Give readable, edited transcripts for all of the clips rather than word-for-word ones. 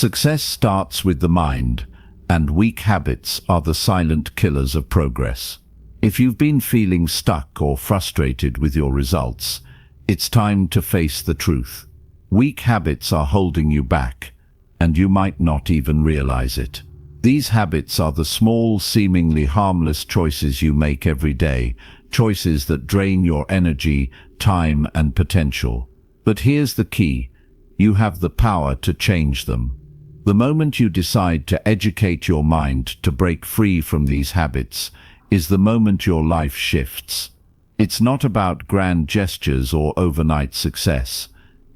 Success starts with the mind, and weak habits are the silent killers of progress. If you've been feeling stuck or frustrated with your results, it's time to face the truth. Weak habits are holding you back, and you might not even realize it. These habits are the small, seemingly harmless choices you make every day, choices that drain your energy, time, and potential. But here's the key: you have the power to change them. The moment you decide to educate your mind to break free from these habits is the moment your life shifts. It's not about grand gestures or overnight success.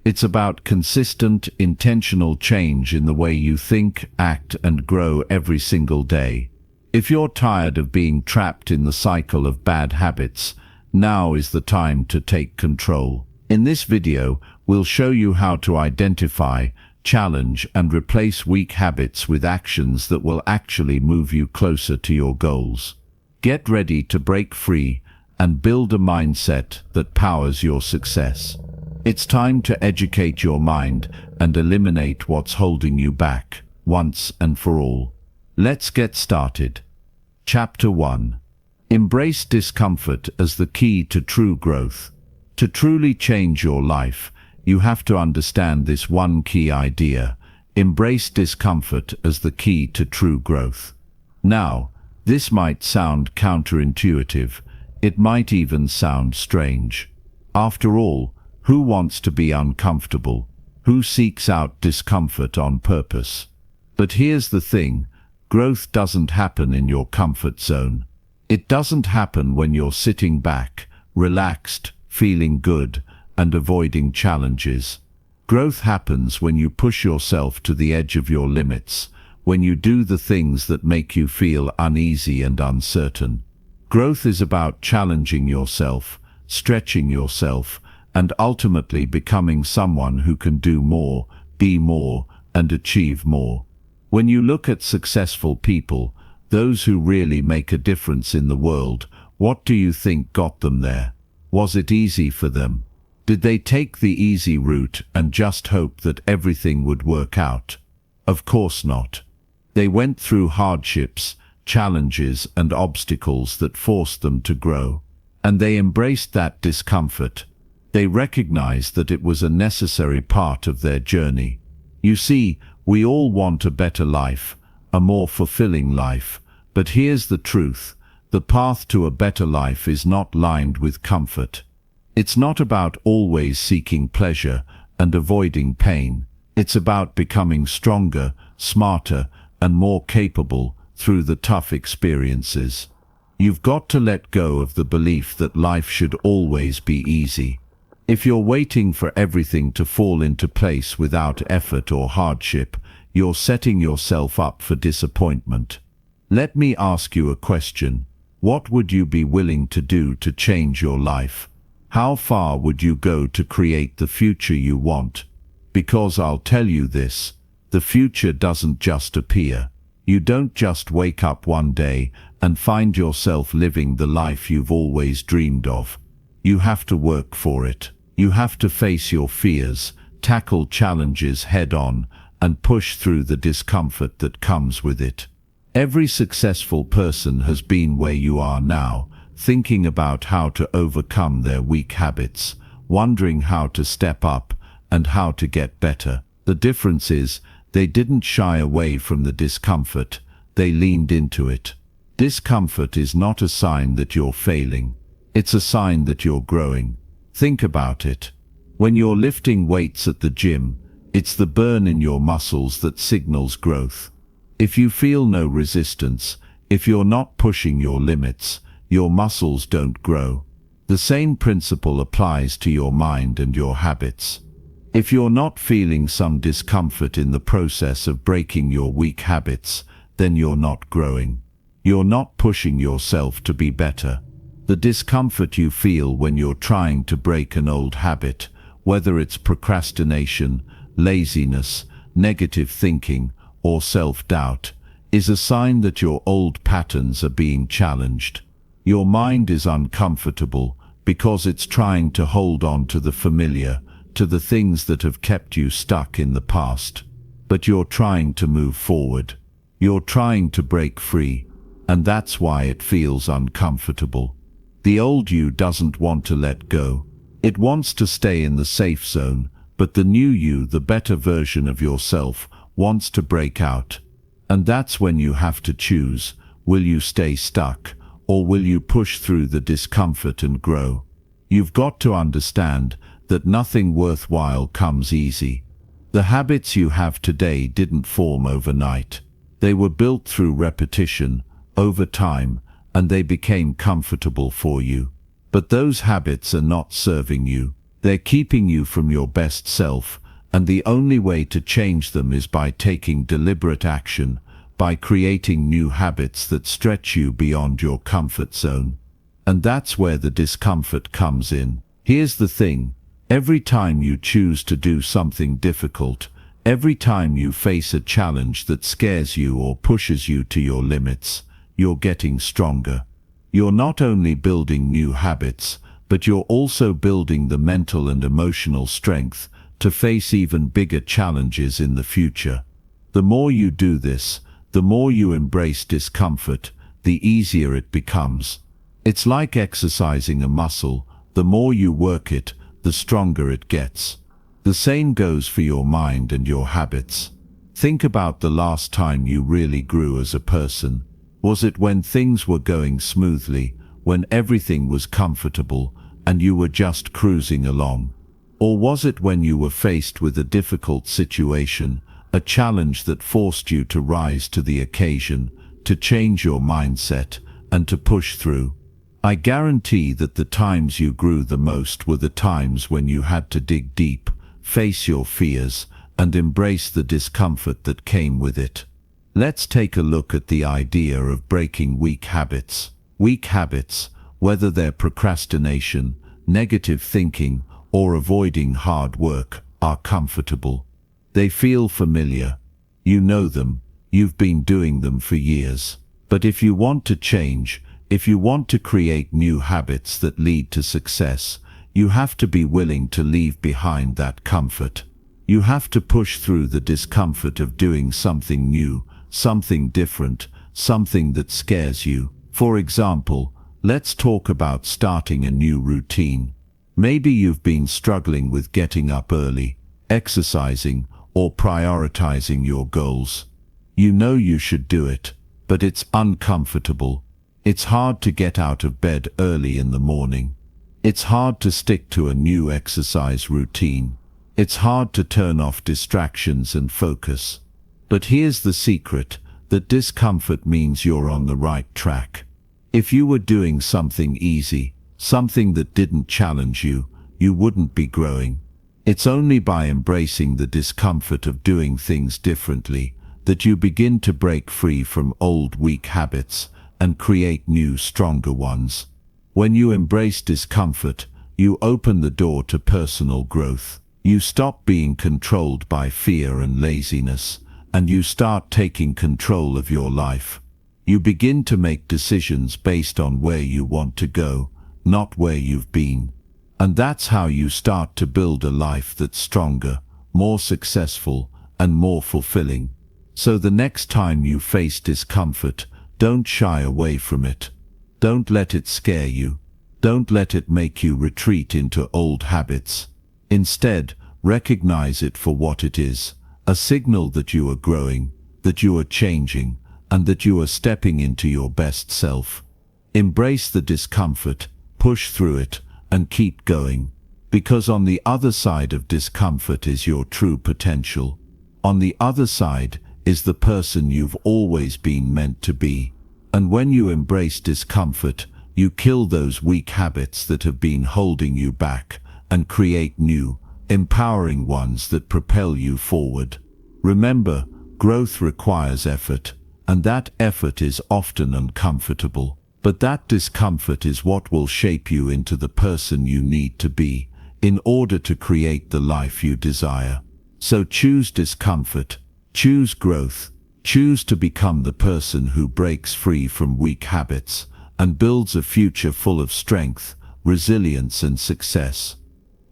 It's about consistent, intentional change in the way you think, act, and grow every single day. If you're tired of being trapped in the cycle of bad habits, now is the time to take control. In this video, we'll show you how to identify, challenge, and replace weak habits with actions that will actually move you closer to your goals. Get ready to break free and build a mindset that powers your success. It's time to educate your mind and eliminate what's holding you back, once and for all. Let's get started. Chapter 1. Embrace discomfort as the key to true growth. To truly change your life, you have to understand this one key idea: embrace discomfort as the key to true growth. Now, this might sound counterintuitive. It might even sound strange. After all, who wants to be uncomfortable? Who seeks out discomfort on purpose? But here's the thing: growth doesn't happen in your comfort zone. It doesn't happen when you're sitting back, relaxed, feeling good, and avoiding challenges. Growth happens when you push yourself to the edge of your limits, when you do the things that make you feel uneasy and uncertain. Growth is about challenging yourself, stretching yourself, and ultimately becoming someone who can do more, be more, and achieve more. When you look at successful people, those who really make a difference in the world, what do you think got them there? Was it easy for them? Did they take the easy route and just hope that everything would work out? Of course not. They went through hardships, challenges, and obstacles that forced them to grow. And they embraced that discomfort. They recognized that it was a necessary part of their journey. You see, we all want a better life, a more fulfilling life. But here's the truth: the path to a better life is not lined with comfort. It's not about always seeking pleasure and avoiding pain. It's about becoming stronger, smarter, and more capable through the tough experiences. You've got to let go of the belief that life should always be easy. If you're waiting for everything to fall into place without effort or hardship, you're setting yourself up for disappointment. Let me ask you a question. What would you be willing to do to change your life? How far would you go to create the future you want? Because I'll tell you this: the future doesn't just appear. You don't just wake up one day and find yourself living the life you've always dreamed of. You have to work for it. You have to face your fears, tackle challenges head-on, and push through the discomfort that comes with it. Every successful person has been where you are now, thinking about how to overcome their weak habits, wondering how to step up and how to get better. The difference is, they didn't shy away from the discomfort, they leaned into it. Discomfort is not a sign that you're failing. It's a sign that you're growing. Think about it. When you're lifting weights at the gym, it's the burn in your muscles that signals growth. If you feel no resistance, if you're not pushing your limits, your muscles don't grow. The same principle applies to your mind and your habits. If you're not feeling some discomfort in the process of breaking your weak habits, then you're not growing. You're not pushing yourself to be better. The discomfort you feel when you're trying to break an old habit, whether it's procrastination, laziness, negative thinking, or self-doubt, is a sign that your old patterns are being challenged. Your mind is uncomfortable because it's trying to hold on to the familiar, to the things that have kept you stuck in the past. but you're trying to move forward. You're trying to break free, and that's why it feels uncomfortable. The old you doesn't want to let go. It wants to stay in the safe zone, but the new you, the better version of yourself, wants to break out. And that's when you have to choose. Will you stay stuck, or will you push through the discomfort and grow? You've got to understand that nothing worthwhile comes easy. The habits you have today didn't form overnight. They were built through repetition, over time, and they became comfortable for you. But those habits are not serving you. They're keeping you from your best self, and the only way to change them is by taking deliberate action, by creating new habits that stretch you beyond your comfort zone. And that's where the discomfort comes in. Here's the thing. Every time you choose to do something difficult, every time you face a challenge that scares you or pushes you to your limits, you're getting stronger. You're not only building new habits, but you're also building the mental and emotional strength to face even bigger challenges in the future. The more you do this, the more you embrace discomfort, the easier it becomes. It's like exercising a muscle. The more you work it, the stronger it gets. The same goes for your mind and your habits. Think about the last time you really grew as a person. Was it when things were going smoothly, when everything was comfortable, and you were just cruising along? Or was it when you were faced with a difficult situation, a challenge that forced you to rise to the occasion, to change your mindset, and to push through? I guarantee that the times you grew the most were the times when you had to dig deep, face your fears, and embrace the discomfort that came with it. Let's take a look at the idea of breaking weak habits. Weak habits, whether they're procrastination, negative thinking, or avoiding hard work, are comfortable. They feel familiar. You know them. You've been doing them for years. But if you want to change, if you want to create new habits that lead to success, you have to be willing to leave behind that comfort. You have to push through the discomfort of doing something new, something different, something that scares you. For example, let's talk about starting a new routine. Maybe you've been struggling with getting up early, exercising, or prioritizing your goals. You know you should do it, but it's uncomfortable. It's hard to get out of bed early in the morning. It's hard to stick to a new exercise routine. It's hard to turn off distractions and focus. But here's the secret, that discomfort means you're on the right track. If you were doing something easy, something that didn't challenge you, you wouldn't be growing. It's only by embracing the discomfort of doing things differently that you begin to break free from old weak habits and create new, stronger ones. When you embrace discomfort, you open the door to personal growth. You stop being controlled by fear and laziness, and you start taking control of your life. You begin to make decisions based on where you want to go, not where you've been. And that's how you start to build a life that's stronger, more successful, and more fulfilling. So the next time you face discomfort, don't shy away from it. Don't let it scare you. Don't let it make you retreat into old habits. Instead, recognize it for what it is, a signal that you are growing, that you are changing, and that you are stepping into your best self. Embrace the discomfort, push through it, and keep going. Because on the other side of discomfort is your true potential. On the other side is the person you've always been meant to be. And when you embrace discomfort, you kill those weak habits that have been holding you back and create new, empowering ones that propel you forward. Remember, growth requires effort, and that effort is often uncomfortable. But that discomfort is what will shape you into the person you need to be in order to create the life you desire. So choose discomfort, choose growth, choose to become the person who breaks free from weak habits and builds a future full of strength, resilience, and success.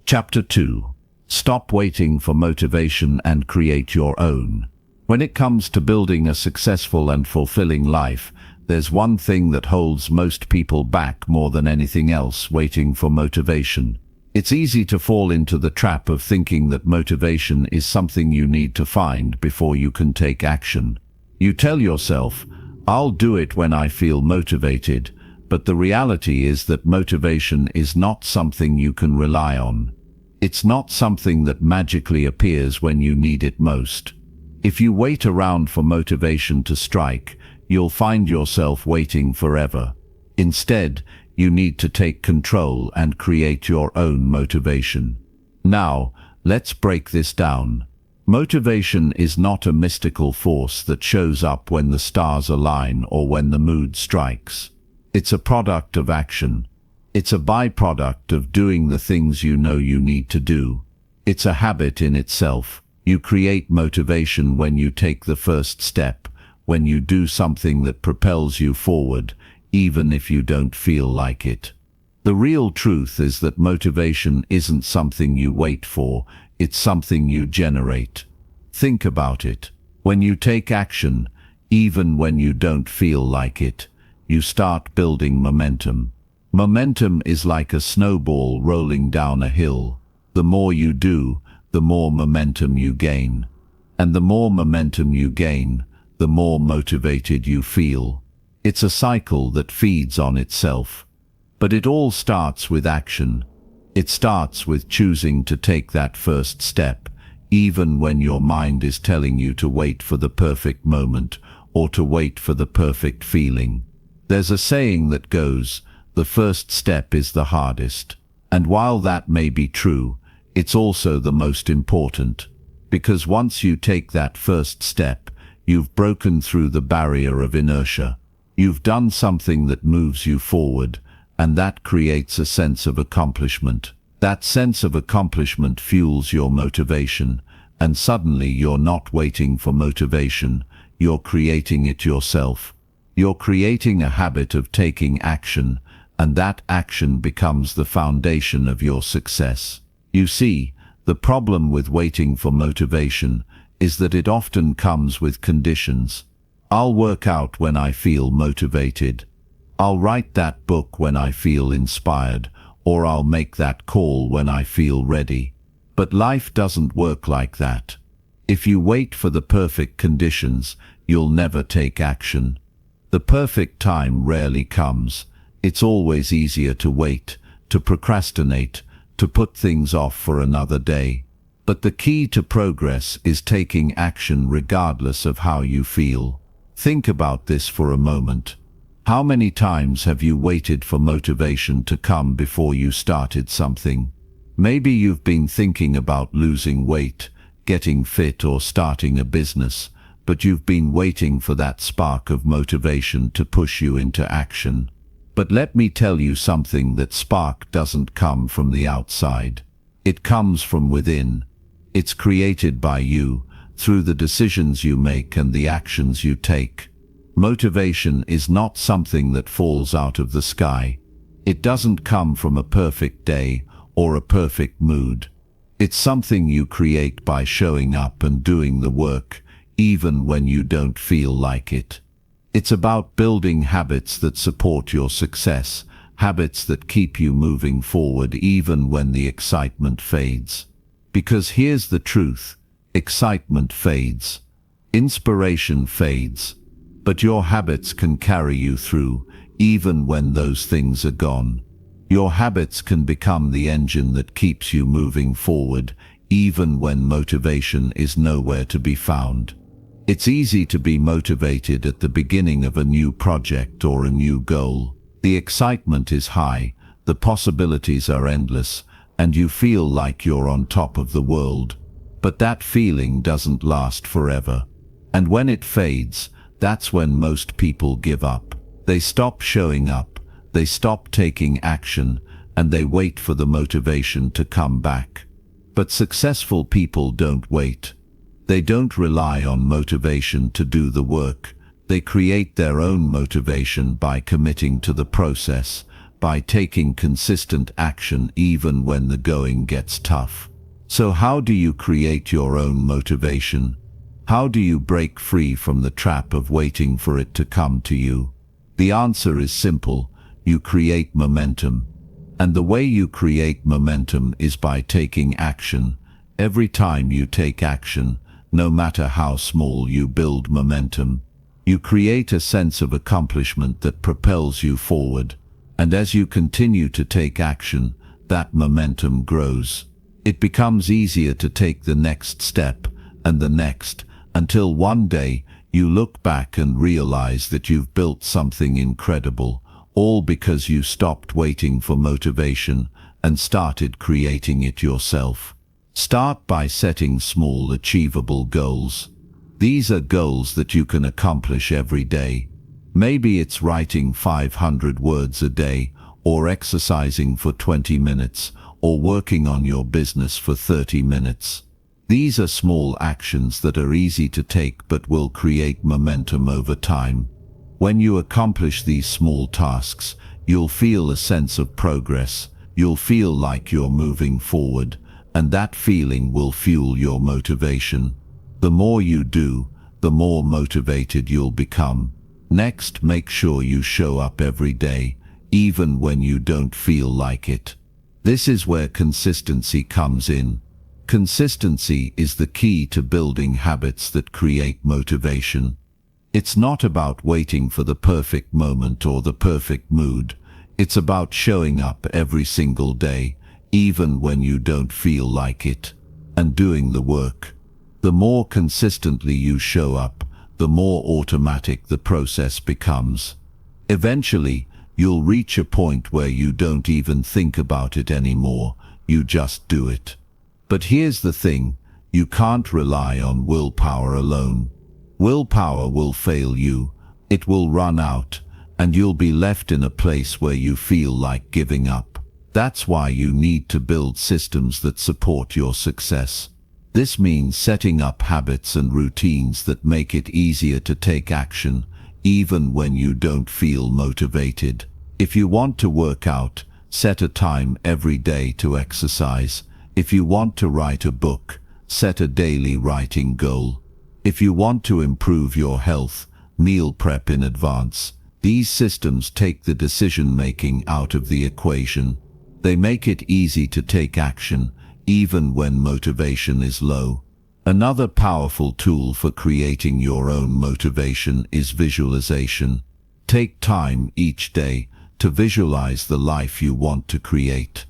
Chapter 2. Stop waiting for motivation and create your own. When it comes to building a successful and fulfilling life, there's one thing that holds most people back more than anything else: waiting for motivation. It's easy to fall into the trap of thinking that motivation is something you need to find before you can take action. You tell yourself, "I'll do it when I feel motivated," but the reality is that motivation is not something you can rely on. It's not something that magically appears when you need it most. If you wait around for motivation to strike, you'll find yourself waiting forever. Instead, you need to take control and create your own motivation. Now, let's break this down. Motivation is not a mystical force that shows up when the stars align or when the mood strikes. It's a product of action. It's a byproduct of doing the things you know you need to do. It's a habit in itself. You create motivation when you take the first step, when you do something that propels you forward, even if you don't feel like it. The real truth is that motivation isn't something you wait for, it's something you generate. Think about it. When you take action, even when you don't feel like it, you start building momentum. Momentum is like a snowball rolling down a hill. The more you do, the more momentum you gain. And the more momentum you gain, the more motivated you feel. It's a cycle that feeds on itself. But it all starts with action. It starts with choosing to take that first step, even when your mind is telling you to wait for the perfect moment or to wait for the perfect feeling. There's a saying that goes, "The first step is the hardest." And while that may be true, it's also the most important. Because once you take that first step, you've broken through the barrier of inertia. You've done something that moves you forward, and that creates a sense of accomplishment. That sense of accomplishment fuels your motivation, and suddenly you're not waiting for motivation, you're creating it yourself. You're creating a habit of taking action, and that action becomes the foundation of your success. You see, the problem with waiting for motivation is that it often comes with conditions. I'll work out when I feel motivated. I'll write that book when I feel inspired, or I'll make that call when I feel ready. But life doesn't work like that. If you wait for the perfect conditions, you'll never take action. The perfect time rarely comes. It's always easier to wait, to procrastinate, to put things off for another day. But the key to progress is taking action regardless of how you feel. Think about this for a moment. How many times have you waited for motivation to come before you started something? Maybe you've been thinking about losing weight, getting fit, or starting a business, but you've been waiting for that spark of motivation to push you into action. But let me tell you something: that spark doesn't come from the outside. It comes from within. It's created by you, through the decisions you make and the actions you take. Motivation is not something that falls out of the sky. It doesn't come from a perfect day or a perfect mood. It's something you create by showing up and doing the work, even when you don't feel like it. It's about building habits that support your success, habits that keep you moving forward even when the excitement fades. Because here's the truth: excitement fades, inspiration fades, but your habits can carry you through, even when those things are gone. Your habits can become the engine that keeps you moving forward, even when motivation is nowhere to be found. It's easy to be motivated at the beginning of a new project or a new goal. The excitement is high, the possibilities are endless, and you feel like you're on top of the world. But that feeling doesn't last forever. And when it fades, that's when most people give up. They stop showing up, they stop taking action, and they wait for the motivation to come back. But successful people don't wait. They don't rely on motivation to do the work. They create their own motivation by committing to the process, by taking consistent action even when the going gets tough. So how do you create your own motivation? How do you break free from the trap of waiting for it to come to you? The answer is simple. You create momentum. And the way you create momentum is by taking action. Every time you take action, no matter how small, you build momentum. You create a sense of accomplishment that propels you forward. And as you continue to take action, that momentum grows. It becomes easier to take the next step and the next, until one day you look back and realize that you've built something incredible, all because you stopped waiting for motivation and started creating it yourself. Start by setting small, achievable goals. These are goals that you can accomplish every day. Maybe it's writing 500 words a day, or exercising for 20 minutes, or working on your business for 30 minutes. These are small actions that are easy to take but will create momentum over time. When you accomplish these small tasks, you'll feel a sense of progress. You'll feel like you're moving forward, and that feeling will fuel your motivation. The more you do, the more motivated you'll become. Next, make sure you show up every day, even when you don't feel like it. This is where consistency comes in. Consistency is the key to building habits that create motivation. It's not about waiting for the perfect moment or the perfect mood. It's about showing up every single day, even when you don't feel like it, and doing the work. The more consistently you show up, the more automatic the process becomes. Eventually, you'll reach a point where you don't even think about it anymore, you just do it. But here's the thing, you can't rely on willpower alone. Willpower will fail you, it will run out, and you'll be left in a place where you feel like giving up. That's why you need to build systems that support your success. This means setting up habits and routines that make it easier to take action, even when you don't feel motivated. If you want to work out, set a time every day to exercise. If you want to write a book, set a daily writing goal. If you want to improve your health, meal prep in advance. These systems take the decision-making out of the equation. They make it easy to take action, even when motivation is low. Another powerful tool for creating your own motivation is visualization. Take time each day to visualize the life you want to create.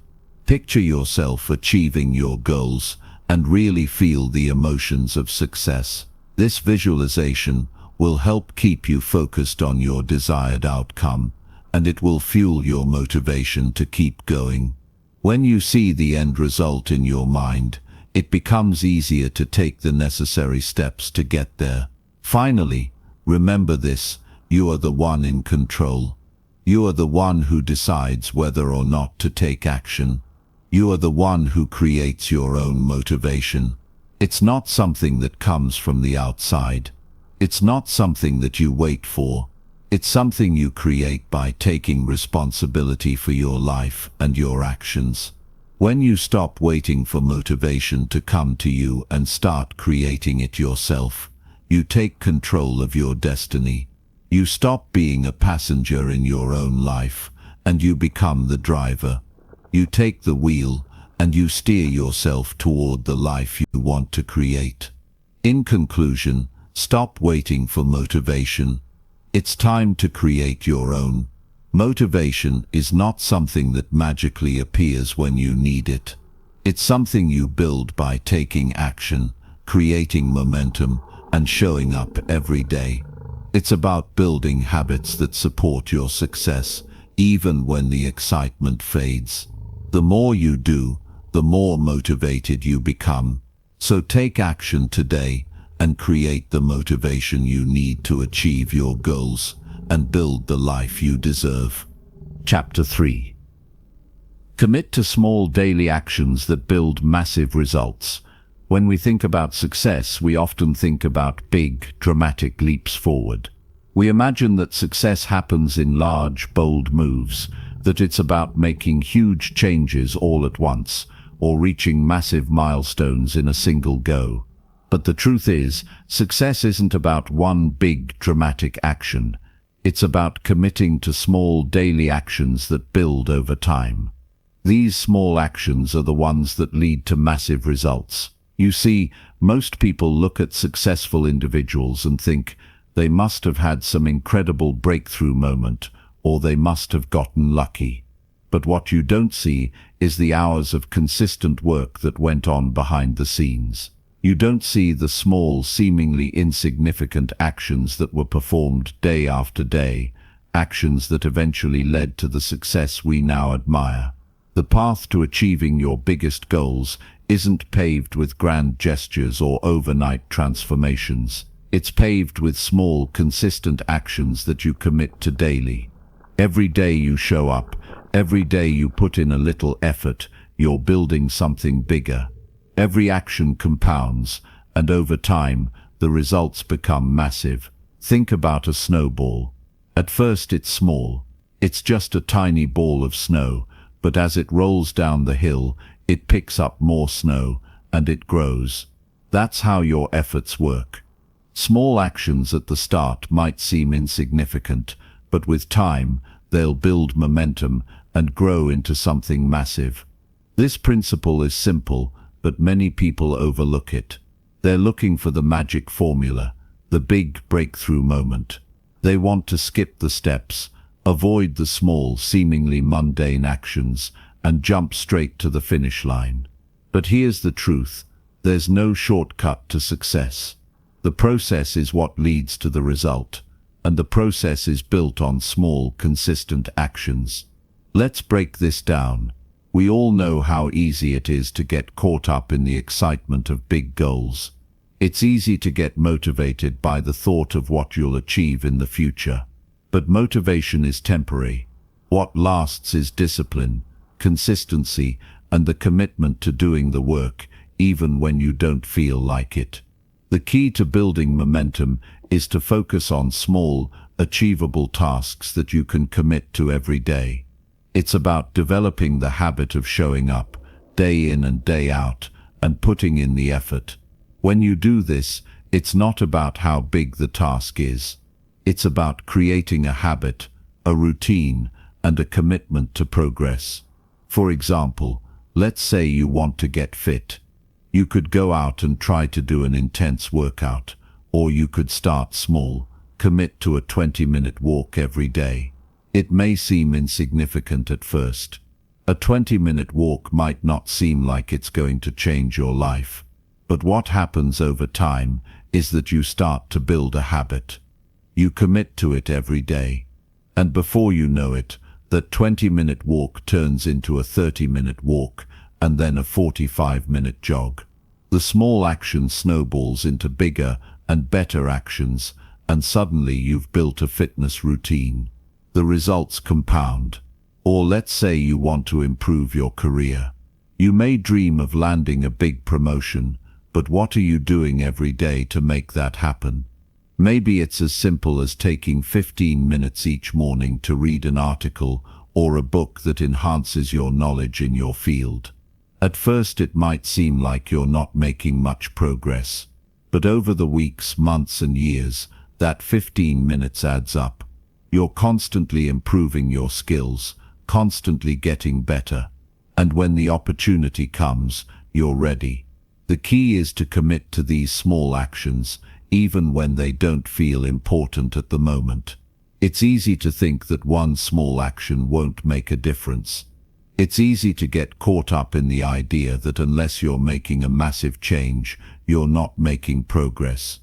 Picture yourself achieving your goals and really feel the emotions of success. This visualization will help keep you focused on your desired outcome, and it will fuel your motivation to keep going. When you see the end result in your mind, it becomes easier to take the necessary steps to get there. Finally, remember this, you are the one in control. You are the one who decides whether or not to take action. You are the one who creates your own motivation. It's not something that comes from the outside. It's not something that you wait for. It's something you create by taking responsibility for your life and your actions. When you stop waiting for motivation to come to you and start creating it yourself, you take control of your destiny. You stop being a passenger in your own life, and you become the driver. You take the wheel, and you steer yourself toward the life you want to create. In conclusion, stop waiting for motivation. It's time to create your own. Motivation is not something that magically appears when you need it. It's something you build by taking action, creating momentum, and showing up every day. It's about building habits that support your success, even when the excitement fades. The more you do, the more motivated you become. So take action today and create the motivation you need to achieve your goals and build the life you deserve. Chapter 3. Commit to small daily actions that build massive results. When we think about success, we often think about big, dramatic leaps forward. We imagine that success happens in large, bold moves, that it's about making huge changes all at once, or reaching massive milestones in a single go. But the truth is, success isn't about one big dramatic action. It's about committing to small daily actions that build over time. These small actions are the ones that lead to massive results. You see, most people look at successful individuals and think they must have had some incredible breakthrough moment, or they must have gotten lucky. But what you don't see is the hours of consistent work that went on behind the scenes. You don't see the small, seemingly insignificant actions that were performed day after day, actions that eventually led to the success we now admire. The path to achieving your biggest goals isn't paved with grand gestures or overnight transformations. It's paved with small, consistent actions that you commit to daily. Every day you show up, every day you put in a little effort, you're building something bigger. Every action compounds, and over time, the results become massive. Think about a snowball. At first it's small. It's just a tiny ball of snow, but as it rolls down the hill, it picks up more snow, and it grows. That's how your efforts work. Small actions at the start might seem insignificant, but with time, they'll build momentum and grow into something massive. This principle is simple, but many people overlook it. They're looking for the magic formula, the big breakthrough moment. They want to skip the steps, avoid the small, seemingly mundane actions, and jump straight to the finish line. But here's the truth: there's no shortcut to success. The process is what leads to the result, and the process is built on small, consistent actions. Let's break this down. We all know how easy it is to get caught up in the excitement of big goals. It's easy to get motivated by the thought of what you'll achieve in the future. But motivation is temporary. What lasts is discipline, consistency, and the commitment to doing the work, even when you don't feel like it. The key to building momentum is to focus on small, achievable tasks that you can commit to every day. It's about developing the habit of showing up, day in and day out, and putting in the effort. When you do this, it's not about how big the task is. It's about creating a habit, a routine, and a commitment to progress. For example, let's say you want to get fit. You could go out and try to do an intense workout, or you could start small, commit to a 20-minute walk every day. It may seem insignificant at first. A 20-minute walk might not seem like it's going to change your life. But what happens over time is that you start to build a habit. You commit to it every day. And before you know it, that 20-minute walk turns into a 30-minute walk, and then a 45-minute jog. The small action snowballs into bigger and better actions, and suddenly you've built a fitness routine. The results compound. Or let's say you want to improve your career. You may dream of landing a big promotion, but what are you doing every day to make that happen? Maybe it's as simple as taking 15 minutes each morning to read an article or a book that enhances your knowledge in your field. At first it might seem like you're not making much progress, but over the weeks, months and years, that 15 minutes adds up. You're constantly improving your skills, constantly getting better, and when the opportunity comes, you're ready. The key is to commit to these small actions, even when they don't feel important at the moment. It's easy to think that one small action won't make a difference. It's easy to get caught up in the idea that unless you're making a massive change, you're not making progress.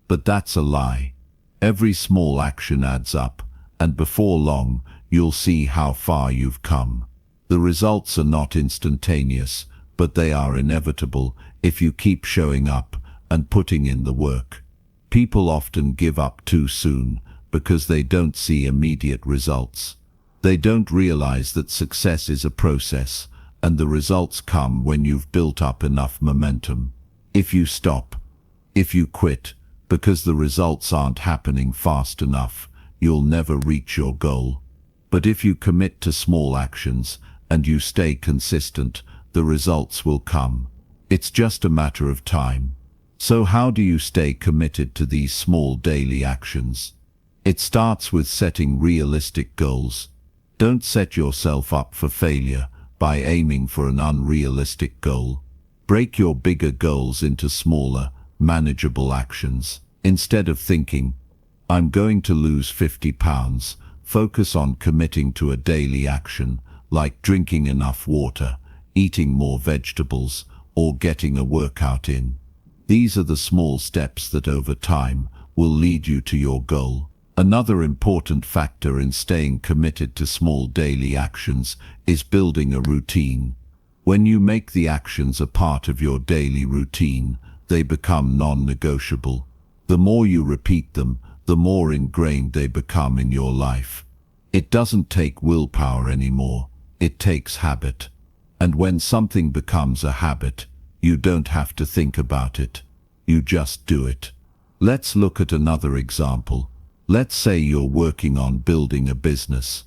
But that's a lie. Every small action adds up, and before long, you'll see how far you've come. The results are not instantaneous, but they are inevitable if you keep showing up and putting in the work. People often give up too soon because they don't see immediate results. They don't realize that success is a process, and the results come when you've built up enough momentum. If you stop, if you quit, because the results aren't happening fast enough, you'll never reach your goal. But if you commit to small actions and you stay consistent, the results will come. It's just a matter of time. So how do you stay committed to these small daily actions? It starts with setting realistic goals. Don't set yourself up for failure by aiming for an unrealistic goal. Break your bigger goals into smaller, manageable actions. Instead of thinking, I'm going to lose 50 pounds, focus on committing to a daily action, like drinking enough water, eating more vegetables, or getting a workout in. These are the small steps that over time will lead you to your goal. Another important factor in staying committed to small daily actions is building a routine. When you make the actions a part of your daily routine, they become non-negotiable. The more you repeat them, the more ingrained they become in your life. It doesn't take willpower anymore, it takes habit. And when something becomes a habit, you don't have to think about it. You just do it. Let's look at another example. Let's say you're working on building a business.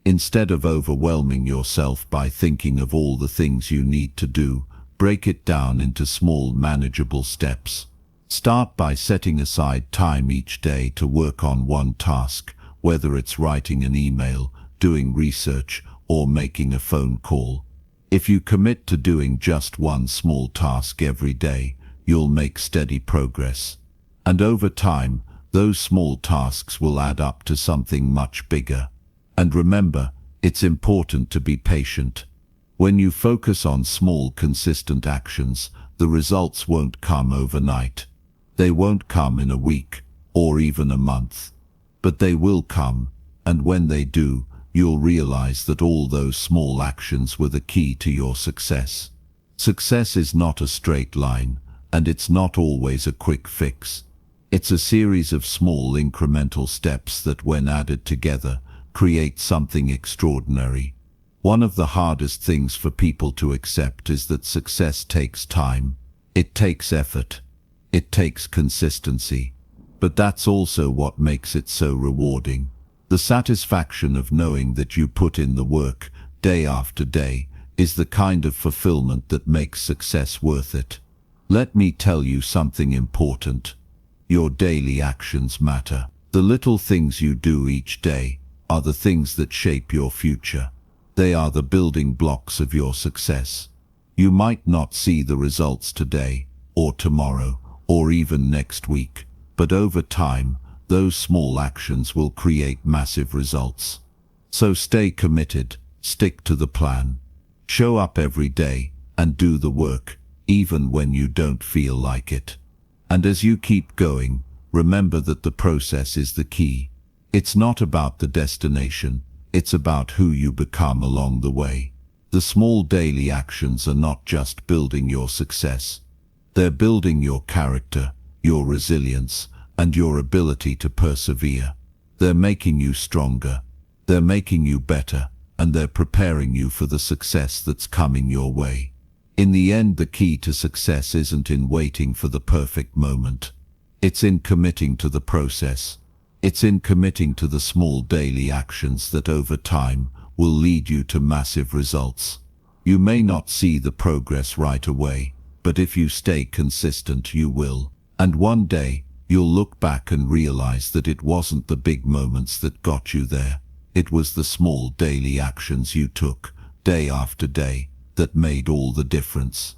Instead of overwhelming yourself by thinking of all the things you need to do, break it down into small, manageable steps. Start by setting aside time each day to work on one task, whether it's writing an email, doing research, or making a phone call. If you commit to doing just one small task every day, you'll make steady progress. And over time, those small tasks will add up to something much bigger. And remember, it's important to be patient. When you focus on small, consistent actions, the results won't come overnight. They won't come in a week, or even a month. But they will come, and when they do, you'll realize that all those small actions were the key to your success. Success is not a straight line, and it's not always a quick fix. It's a series of small incremental steps that, when added together, create something extraordinary. One of the hardest things for people to accept is that success takes time. It takes effort. It takes consistency. But that's also what makes it so rewarding. The satisfaction of knowing that you put in the work, day after day, is the kind of fulfillment that makes success worth it. Let me tell you something important. Your daily actions matter. The little things you do each day are the things that shape your future. They are the building blocks of your success. You might not see the results today, or tomorrow, or even next week, but over time, those small actions will create massive results. So stay committed, stick to the plan. Show up every day, and do the work, even when you don't feel like it. And as you keep going, remember that the process is the key. It's not about the destination, it's about who you become along the way. The small daily actions are not just building your success. They're building your character, your resilience, and your ability to persevere. They're making you stronger, they're making you better, and they're preparing you for the success that's coming your way. In the end, the key to success isn't in waiting for the perfect moment. It's in committing to the process. It's in committing to the small daily actions that over time will lead you to massive results. You may not see the progress right away, but if you stay consistent, you will. And one day, you'll look back and realize that it wasn't the big moments that got you there. It was the small daily actions you took, day after day, that made all the difference.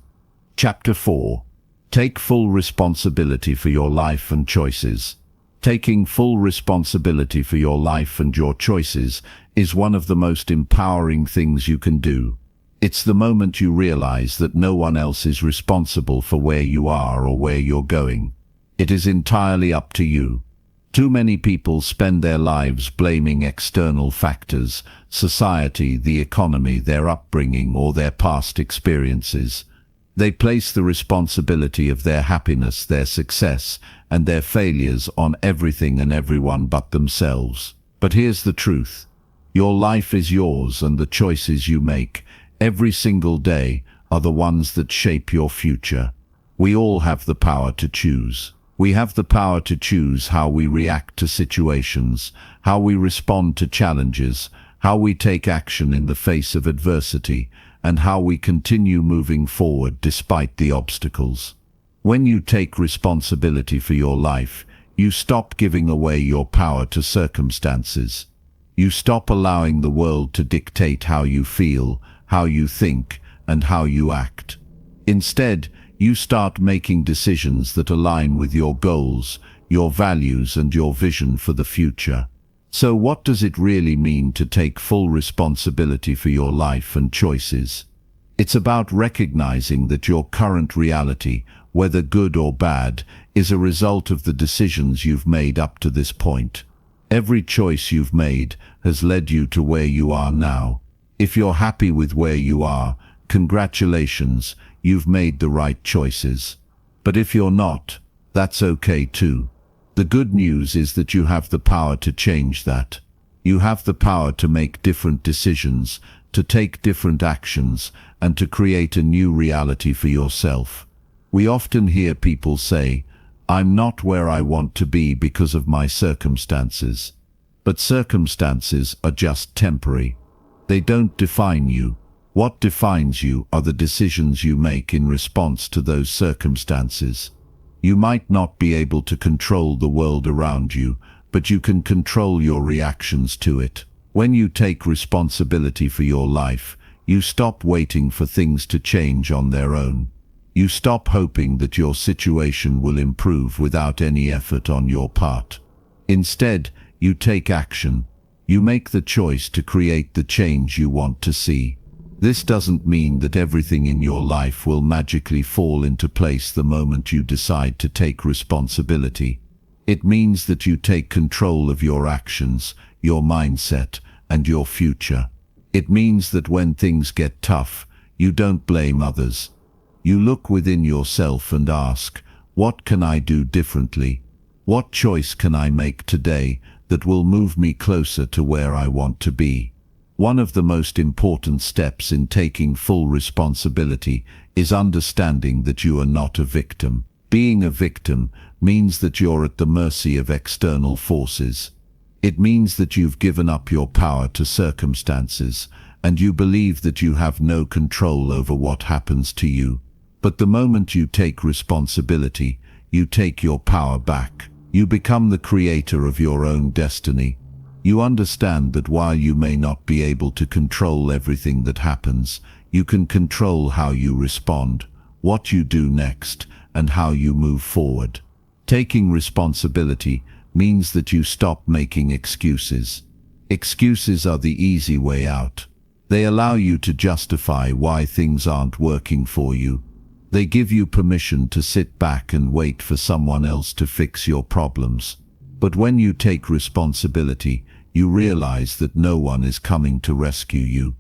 Chapter 4. Take full responsibility for your life and choices. Taking full responsibility for your life and your choices is one of the most empowering things you can do. It's the moment you realize that no one else is responsible for where you are or where you're going. It is entirely up to you. Too many people spend their lives blaming external factors, society, the economy, their upbringing, or their past experiences. They place the responsibility of their happiness, their success, and their failures on everything and everyone but themselves. But here's the truth. Your life is yours, and the choices you make every single day are the ones that shape your future. We all have the power to choose. We have the power to choose how we react to situations, how we respond to challenges, how we take action in the face of adversity, and how we continue moving forward despite the obstacles. When you take responsibility for your life, you stop giving away your power to circumstances. You stop allowing the world to dictate how you feel, how you think, and how you act. Instead, you start making decisions that align with your goals, your values, and your vision for the future. So what does it really mean to take full responsibility for your life and choices? It's about recognizing that your current reality, whether good or bad, is a result of the decisions you've made up to this point. Every choice you've made has led you to where you are now. If you're happy with where you are, congratulations, you've made the right choices. But if you're not, that's okay too. The good news is that you have the power to change that. You have the power to make different decisions, to take different actions, and to create a new reality for yourself. We often hear people say, "I'm not where I want to be because of my circumstances." But circumstances are just temporary. They don't define you. What defines you are the decisions you make in response to those circumstances. You might not be able to control the world around you, but you can control your reactions to it. When you take responsibility for your life, you stop waiting for things to change on their own. You stop hoping that your situation will improve without any effort on your part. Instead, you take action. You make the choice to create the change you want to see. This doesn't mean that everything in your life will magically fall into place the moment you decide to take responsibility. It means that you take control of your actions, your mindset, and your future. It means that when things get tough, you don't blame others. You look within yourself and ask, what can I do differently? What choice can I make today that will move me closer to where I want to be? One of the most important steps in taking full responsibility is understanding that you are not a victim. Being a victim means that you're at the mercy of external forces. It means that you've given up your power to circumstances, and you believe that you have no control over what happens to you. But the moment you take responsibility, you take your power back. You become the creator of your own destiny. You understand that while you may not be able to control everything that happens, you can control how you respond, what you do next, and how you move forward. Taking responsibility means that you stop making excuses. Excuses are the easy way out. They allow you to justify why things aren't working for you. They give you permission to sit back and wait for someone else to fix your problems. But when you take responsibility, you realize that no one is coming to rescue you.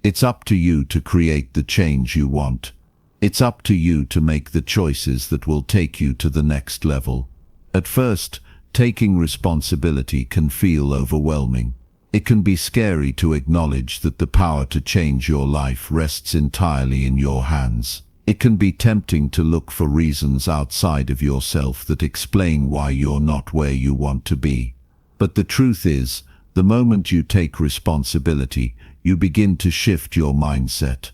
It's up to you to create the change you want. It's up to you to make the choices that will take you to the next level. At first, taking responsibility can feel overwhelming. It can be scary to acknowledge that the power to change your life rests entirely in your hands. It can be tempting to look for reasons outside of yourself that explain why you're not where you want to be. But the truth is, the moment you take responsibility, you begin to shift your mindset.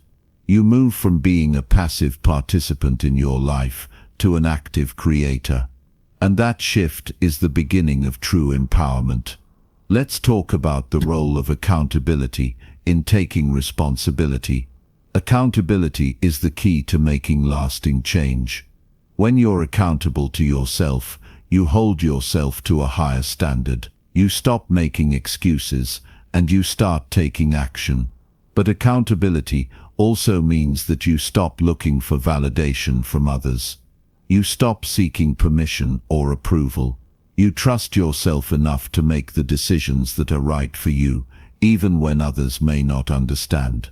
You move from being a passive participant in your life to an active creator. And that shift is the beginning of true empowerment. Let's talk about the role of accountability in taking responsibility. Accountability is the key to making lasting change. When you're accountable to yourself, you hold yourself to a higher standard. You stop making excuses and you start taking action. But accountability also means that you stop looking for validation from others. You stop seeking permission or approval. You trust yourself enough to make the decisions that are right for you, even when others may not understand.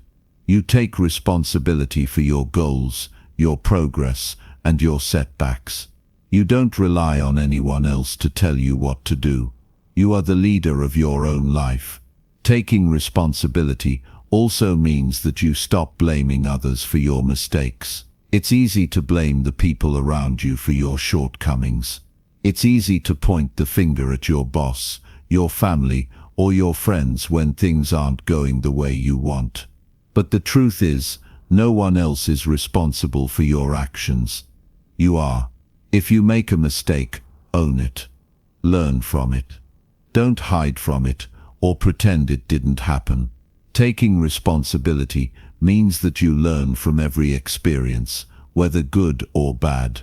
You take responsibility for your goals, your progress, and your setbacks. You don't rely on anyone else to tell you what to do. You are the leader of your own life. Taking responsibility also means that you stop blaming others for your mistakes. It's easy to blame the people around you for your shortcomings. It's easy to point the finger at your boss, your family, or your friends when things aren't going the way you want. But the truth is, no one else is responsible for your actions. You are. If you make a mistake, own it. Learn from it. Don't hide from it or pretend it didn't happen. Taking responsibility means that you learn from every experience, whether good or bad.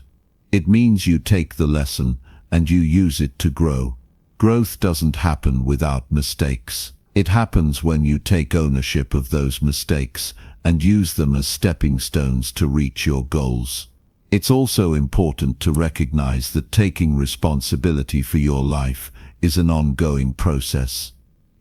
It means you take the lesson and you use it to grow. Growth doesn't happen without mistakes. It happens when you take ownership of those mistakes and use them as stepping stones to reach your goals. It's also important to recognize that taking responsibility for your life is an ongoing process.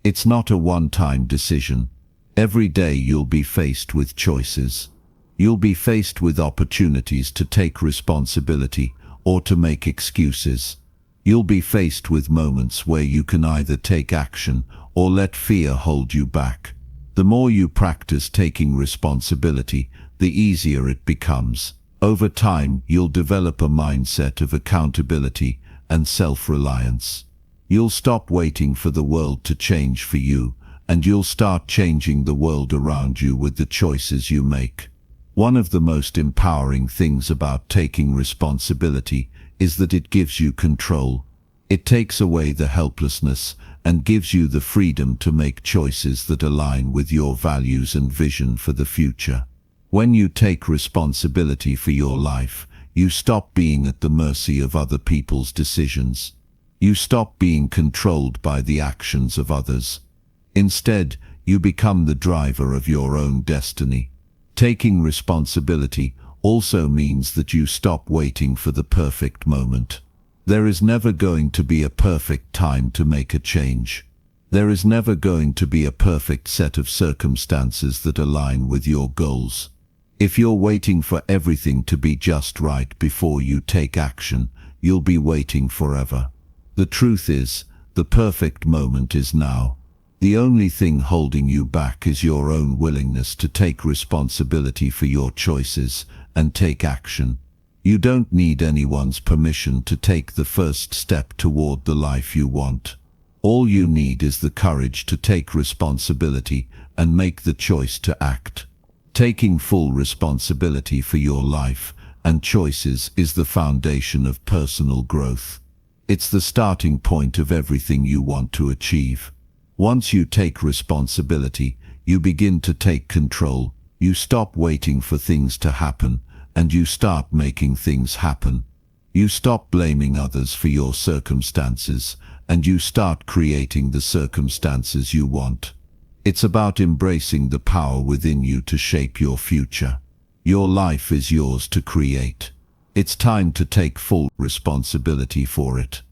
It's not a one-time decision. Every day you'll be faced with choices. You'll be faced with opportunities to take responsibility or to make excuses. You'll be faced with moments where you can either take action or let fear hold you back. The more you practice taking responsibility, the easier it becomes. Over time, you'll develop a mindset of accountability and self-reliance. You'll stop waiting for the world to change for you, and you'll start changing the world around you with the choices you make. One of the most empowering things about taking responsibility is that it gives you control. It takes away the helplessness and gives you the freedom to make choices that align with your values and vision for the future. When you take responsibility for your life, you stop being at the mercy of other people's decisions. You stop being controlled by the actions of others. Instead, you become the driver of your own destiny. Taking responsibility also means that you stop waiting for the perfect moment. There is never going to be a perfect time to make a change. There is never going to be a perfect set of circumstances that align with your goals. If you're waiting for everything to be just right before you take action, you'll be waiting forever. The truth is, the perfect moment is now. The only thing holding you back is your own willingness to take responsibility for your choices and take action. You don't need anyone's permission to take the first step toward the life you want. All you need is the courage to take responsibility and make the choice to act. Taking full responsibility for your life and choices is the foundation of personal growth. It's the starting point of everything you want to achieve. Once you take responsibility, you begin to take control. You stop waiting for things to happen, and you start making things happen. You stop blaming others for your circumstances, and you start creating the circumstances you want. It's about embracing the power within you to shape your future. Your life is yours to create. It's time to take full responsibility for it.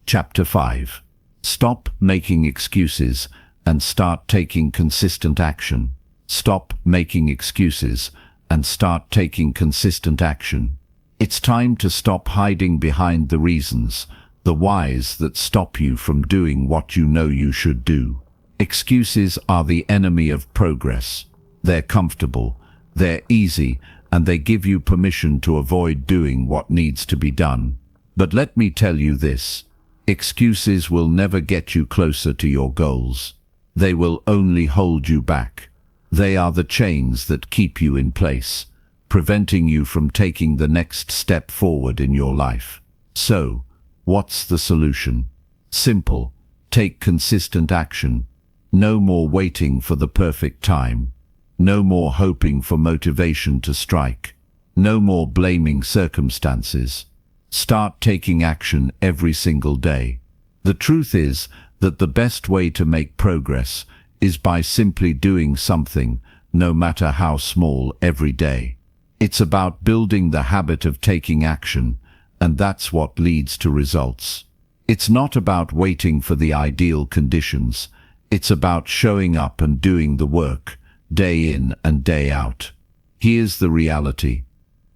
Chapter 5. Stop making excuses and start taking consistent action. Stop making excuses and start taking consistent action. It's time to stop hiding behind the reasons, the whys that stop you from doing what you know you should do. Excuses are the enemy of progress. They're comfortable, they're easy, and they give you permission to avoid doing what needs to be done. But let me tell you this. Excuses will never get you closer to your goals. They will only hold you back. They are the chains that keep you in place, preventing you from taking the next step forward in your life. So, what's the solution? Simple. Take consistent action. No more waiting for the perfect time. No more hoping for motivation to strike. No more blaming circumstances. Start taking action every single day. The truth is that the best way to make progress is by simply doing something, no matter how small, every day. It's about building the habit of taking action, and that's what leads to results. It's not about waiting for the ideal conditions. It's about showing up and doing the work, day in and day out. Here's the reality.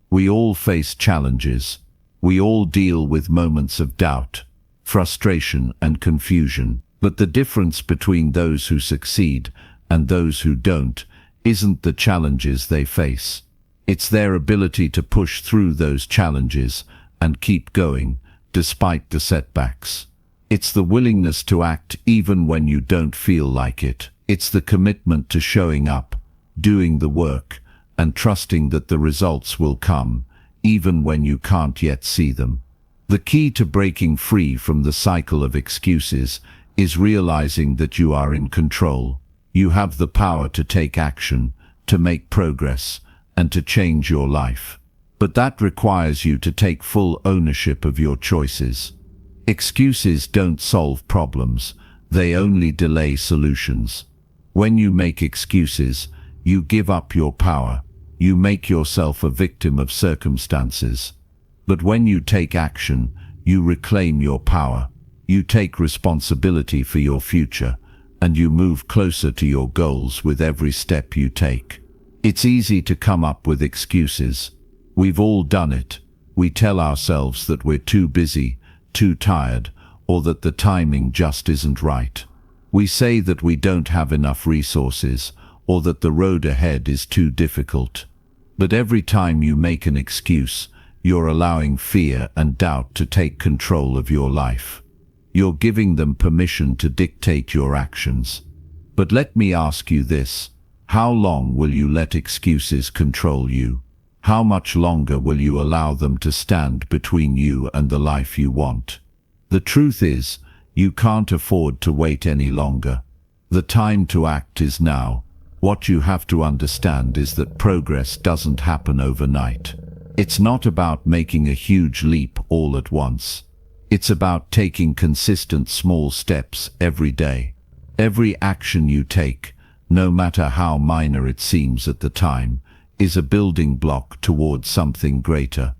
We all face challenges. We all deal with moments of doubt, frustration, and confusion. But the difference between those who succeed and those who don't isn't the challenges they face. It's their ability to push through those challenges and keep going, despite the setbacks. It's the willingness to act even when you don't feel like it. It's the commitment to showing up, doing the work, and trusting that the results will come, even when you can't yet see them. The key to breaking free from the cycle of excuses is realizing that you are in control. You have the power to take action, to make progress, and to change your life. But that requires you to take full ownership of your choices. Excuses don't solve problems, they only delay solutions. When you make excuses, you give up your power. You make yourself a victim of circumstances. But when you take action, you reclaim your power. You take responsibility for your future, and you move closer to your goals with every step you take. It's easy to come up with excuses. We've all done it. We tell ourselves that we're too busy, too tired, or that the timing just isn't right. We say that we don't have enough resources, or that the road ahead is too difficult. But every time you make an excuse, you're allowing fear and doubt to take control of your life. You're giving them permission to dictate your actions. But let me ask you this: how long will you let excuses control you? How much longer will you allow them to stand between you and the life you want? The truth is, you can't afford to wait any longer. The time to act is now. What you have to understand is that progress doesn't happen overnight. It's not about making a huge leap all at once. It's about taking consistent small steps every day. Every action you take, no matter how minor it seems at the time, is a building block towards something greater.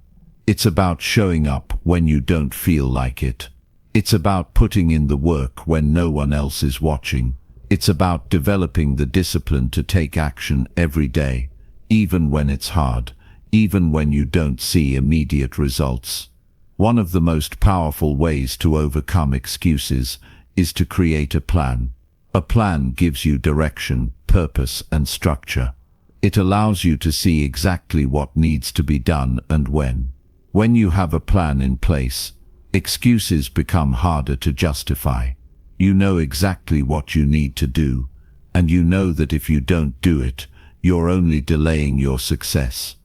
It's about showing up when you don't feel like it. It's about putting in the work when no one else is watching. It's about developing the discipline to take action every day, even when it's hard, even when you don't see immediate results. One of the most powerful ways to overcome excuses is to create a plan. A plan gives you direction, purpose, and structure. It allows you to see exactly what needs to be done and when. When you have a plan in place, excuses become harder to justify. You know exactly what you need to do, and you know that if you don't do it, you're only delaying your success.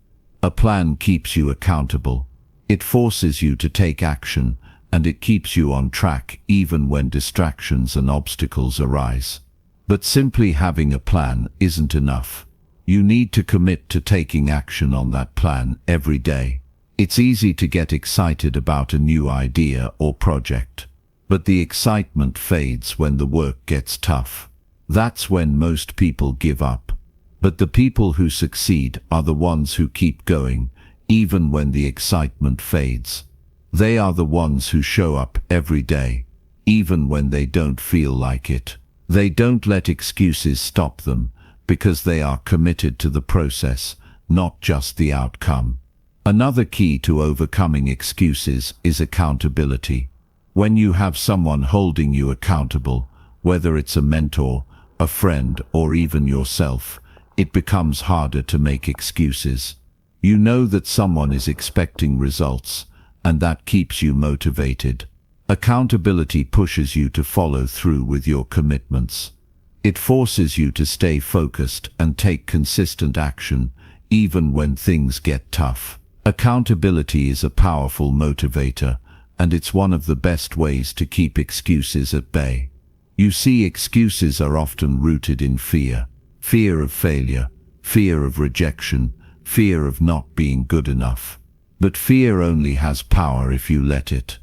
A plan keeps you accountable. It forces you to take action, and it keeps you on track even when distractions and obstacles arise. But simply having a plan isn't enough. You need to commit to taking action on that plan every day. It's easy to get excited about a new idea or project, but the excitement fades when the work gets tough. That's when most people give up. But the people who succeed are the ones who keep going, even when the excitement fades. They are the ones who show up every day, even when they don't feel like it. They don't let excuses stop them, because they are committed to the process, not just the outcome. Another key to overcoming excuses is accountability. When you have someone holding you accountable, whether it's a mentor, a friend, or even yourself, it becomes harder to make excuses. You know that someone is expecting results, and that keeps you motivated. Accountability pushes you to follow through with your commitments. It forces you to stay focused and take consistent action, even when things get tough. Accountability is a powerful motivator, and it's one of the best ways to keep excuses at bay. You see, excuses are often rooted in fear. Fear of failure, fear of rejection, fear of not being good enough. But fear only has power if you let it.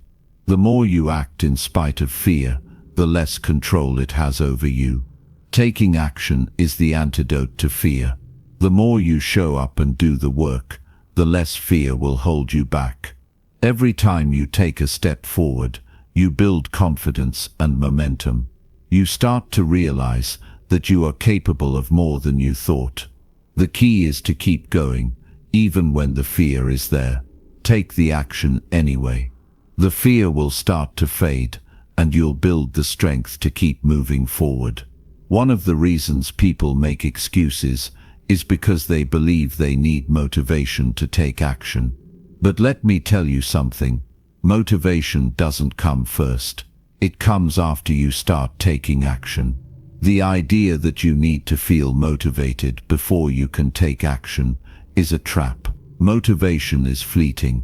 The more you act in spite of fear, the less control it has over you. Taking action is the antidote to fear. The more you show up and do the work, the less fear will hold you back. Every time you take a step forward, you build confidence and momentum. You start to realize that you are capable of more than you thought. The key is to keep going, even when the fear is there. Take the action anyway. The fear will start to fade, and you'll build the strength to keep moving forward. One of the reasons people make excuses is because they believe they need motivation to take action. But let me tell you something. Motivation doesn't come first. It comes after you start taking action. The idea that you need to feel motivated before you can take action is a trap. Motivation is fleeting.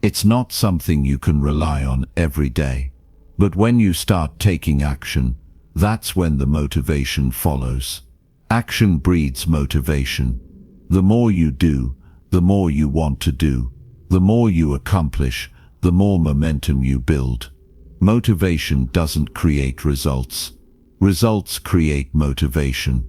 It's not something you can rely on every day. But when you start taking action, that's when the motivation follows. Action breeds motivation. The more you do, the more you want to do. The more you accomplish, the more momentum you build. Motivation doesn't create results. Results create motivation.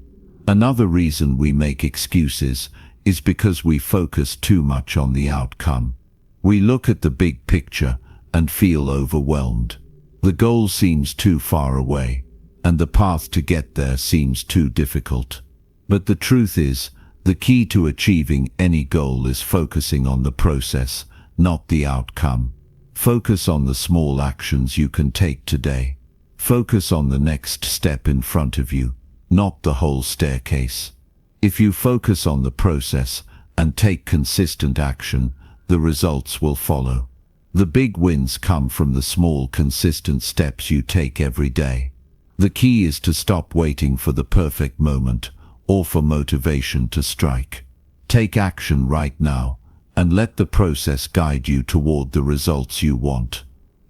Another reason we make excuses is because we focus too much on the outcome. We look at the big picture and feel overwhelmed. The goal seems too far away, and the path to get there seems too difficult. But the truth is, the key to achieving any goal is focusing on the process, not the outcome. Focus on the small actions you can take today. Focus on the next step in front of you, not the whole staircase. If you focus on the process and take consistent action, the results will follow. The big wins come from the small, consistent steps you take every day. The key is to stop waiting for the perfect moment or for motivation to strike. Take action right now and let the process guide you toward the results you want.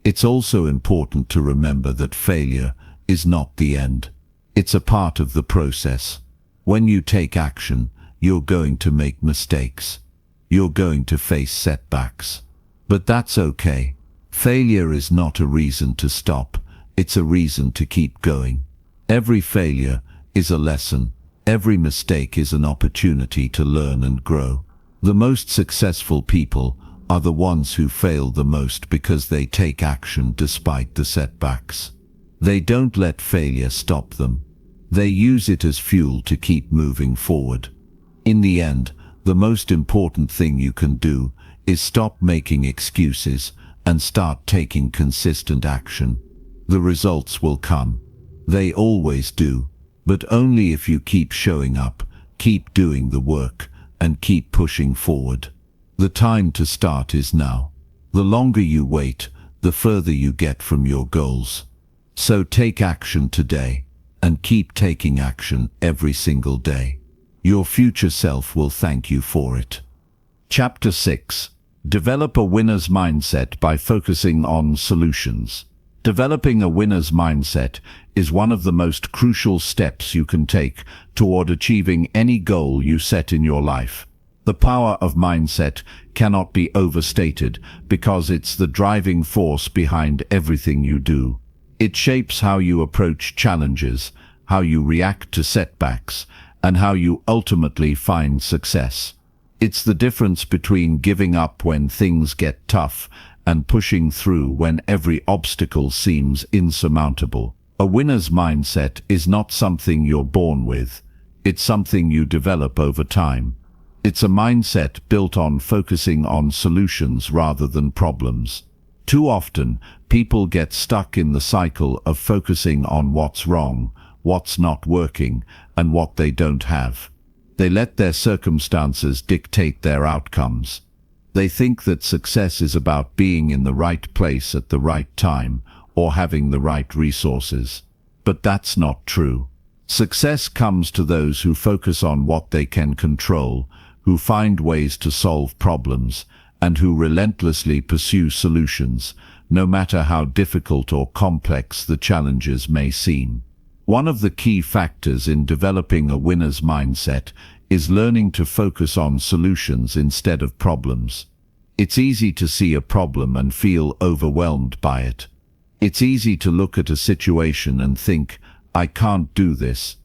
It's also important to remember that failure is not the end. It's a part of the process. When you take action, you're going to make mistakes. You're going to face setbacks. But that's okay. Failure is not a reason to stop. It's a reason to keep going. Every failure is a lesson. Every mistake is an opportunity to learn and grow. The most successful people are the ones who fail the most because they take action despite the setbacks. They don't let failure stop them. They use it as fuel to keep moving forward. In the end, the most important thing you can do is stop making excuses and start taking consistent action. The results will come. They always do, but only if you keep showing up, keep doing the work, and keep pushing forward. The time to start is now. The longer you wait, the further you get from your goals. So take action today, and keep taking action every single day. Your future self will thank you for it. Chapter 6. Develop a winner's mindset by focusing on solutions. Developing a winner's mindset is one of the most crucial steps you can take toward achieving any goal you set in your life. The power of mindset cannot be overstated because it's the driving force behind everything you do. It shapes how you approach challenges, how you react to setbacks, and how you ultimately find success. It's the difference between giving up when things get tough and pushing through when every obstacle seems insurmountable. A winner's mindset is not something you're born with. It's something you develop over time. It's a mindset built on focusing on solutions rather than problems. Too often, people get stuck in the cycle of focusing on what's wrong, what's not working, and what they don't have. They let their circumstances dictate their outcomes. They think that success is about being in the right place at the right time or having the right resources. But that's not true. Success comes to those who focus on what they can control, who find ways to solve problems, and who relentlessly pursue solutions, no matter how difficult or complex the challenges may seem. One of the key factors in developing a winner's mindset is learning to focus on solutions instead of problems. It's easy to see a problem and feel overwhelmed by it. It's easy to look at a situation and think, I can't do this.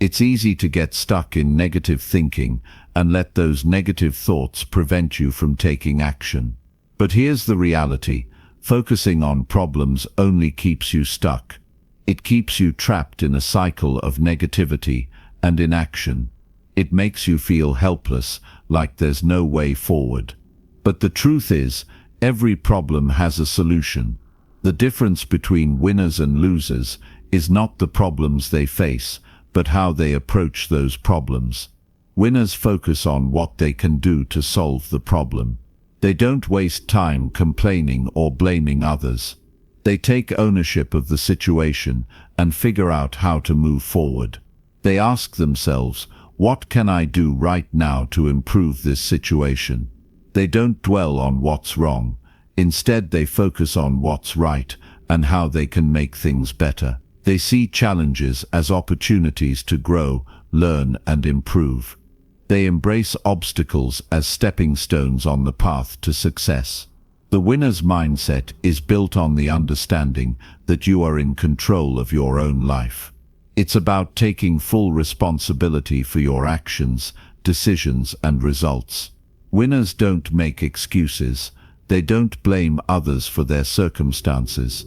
It's easy to get stuck in negative thinking and let those negative thoughts prevent you from taking action. But here's the reality. Focusing on problems only keeps you stuck. It keeps you trapped in a cycle of negativity and inaction. It makes you feel helpless, like there's no way forward. But the truth is, every problem has a solution. The difference between winners and losers is not the problems they face, but how they approach those problems. Winners focus on what they can do to solve the problem. They don't waste time complaining or blaming others. They take ownership of the situation and figure out how to move forward. They ask themselves, what can I do right now to improve this situation? They don't dwell on what's wrong. Instead, they focus on what's right and how they can make things better. They see challenges as opportunities to grow, learn, and improve. They embrace obstacles as stepping stones on the path to success. The winner's mindset is built on the understanding that you are in control of your own life. It's about taking full responsibility for your actions, decisions, and results. Winners don't make excuses. They don't blame others for their circumstances.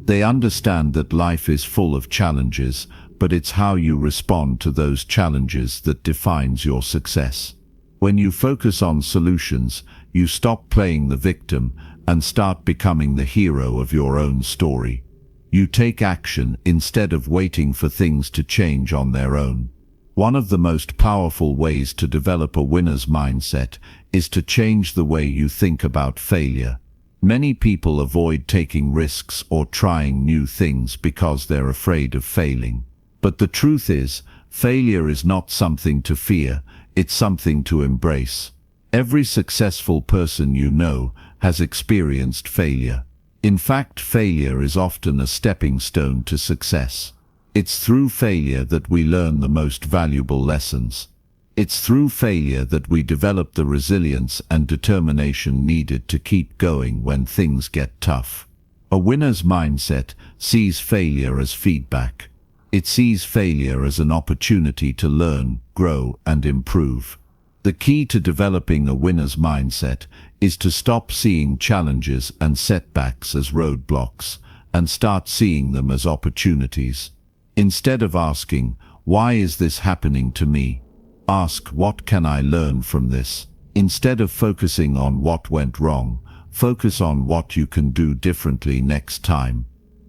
They understand that life is full of challenges, but it's how you respond to those challenges that defines your success. When you focus on solutions, you stop playing the victim and start becoming the hero of your own story. You take action instead of waiting for things to change on their own. One of the most powerful ways to develop a winner's mindset is to change the way you think about failure. Many people avoid taking risks or trying new things because they're afraid of failing. But the truth is, failure is not something to fear, it's something to embrace. Every successful person you know has experienced failure. In fact, failure is often a stepping stone to success. It's through failure that we learn the most valuable lessons. It's through failure that we develop the resilience and determination needed to keep going when things get tough. A winner's mindset sees failure as feedback. It sees failure as an opportunity to learn, grow, and improve. The key to developing a winner's mindset is to stop seeing challenges and setbacks as roadblocks and start seeing them as opportunities. Instead of asking, "Why is this happening to me?" ask, "What can I learn from this?" Instead of focusing on what went wrong, focus on what you can do differently next time.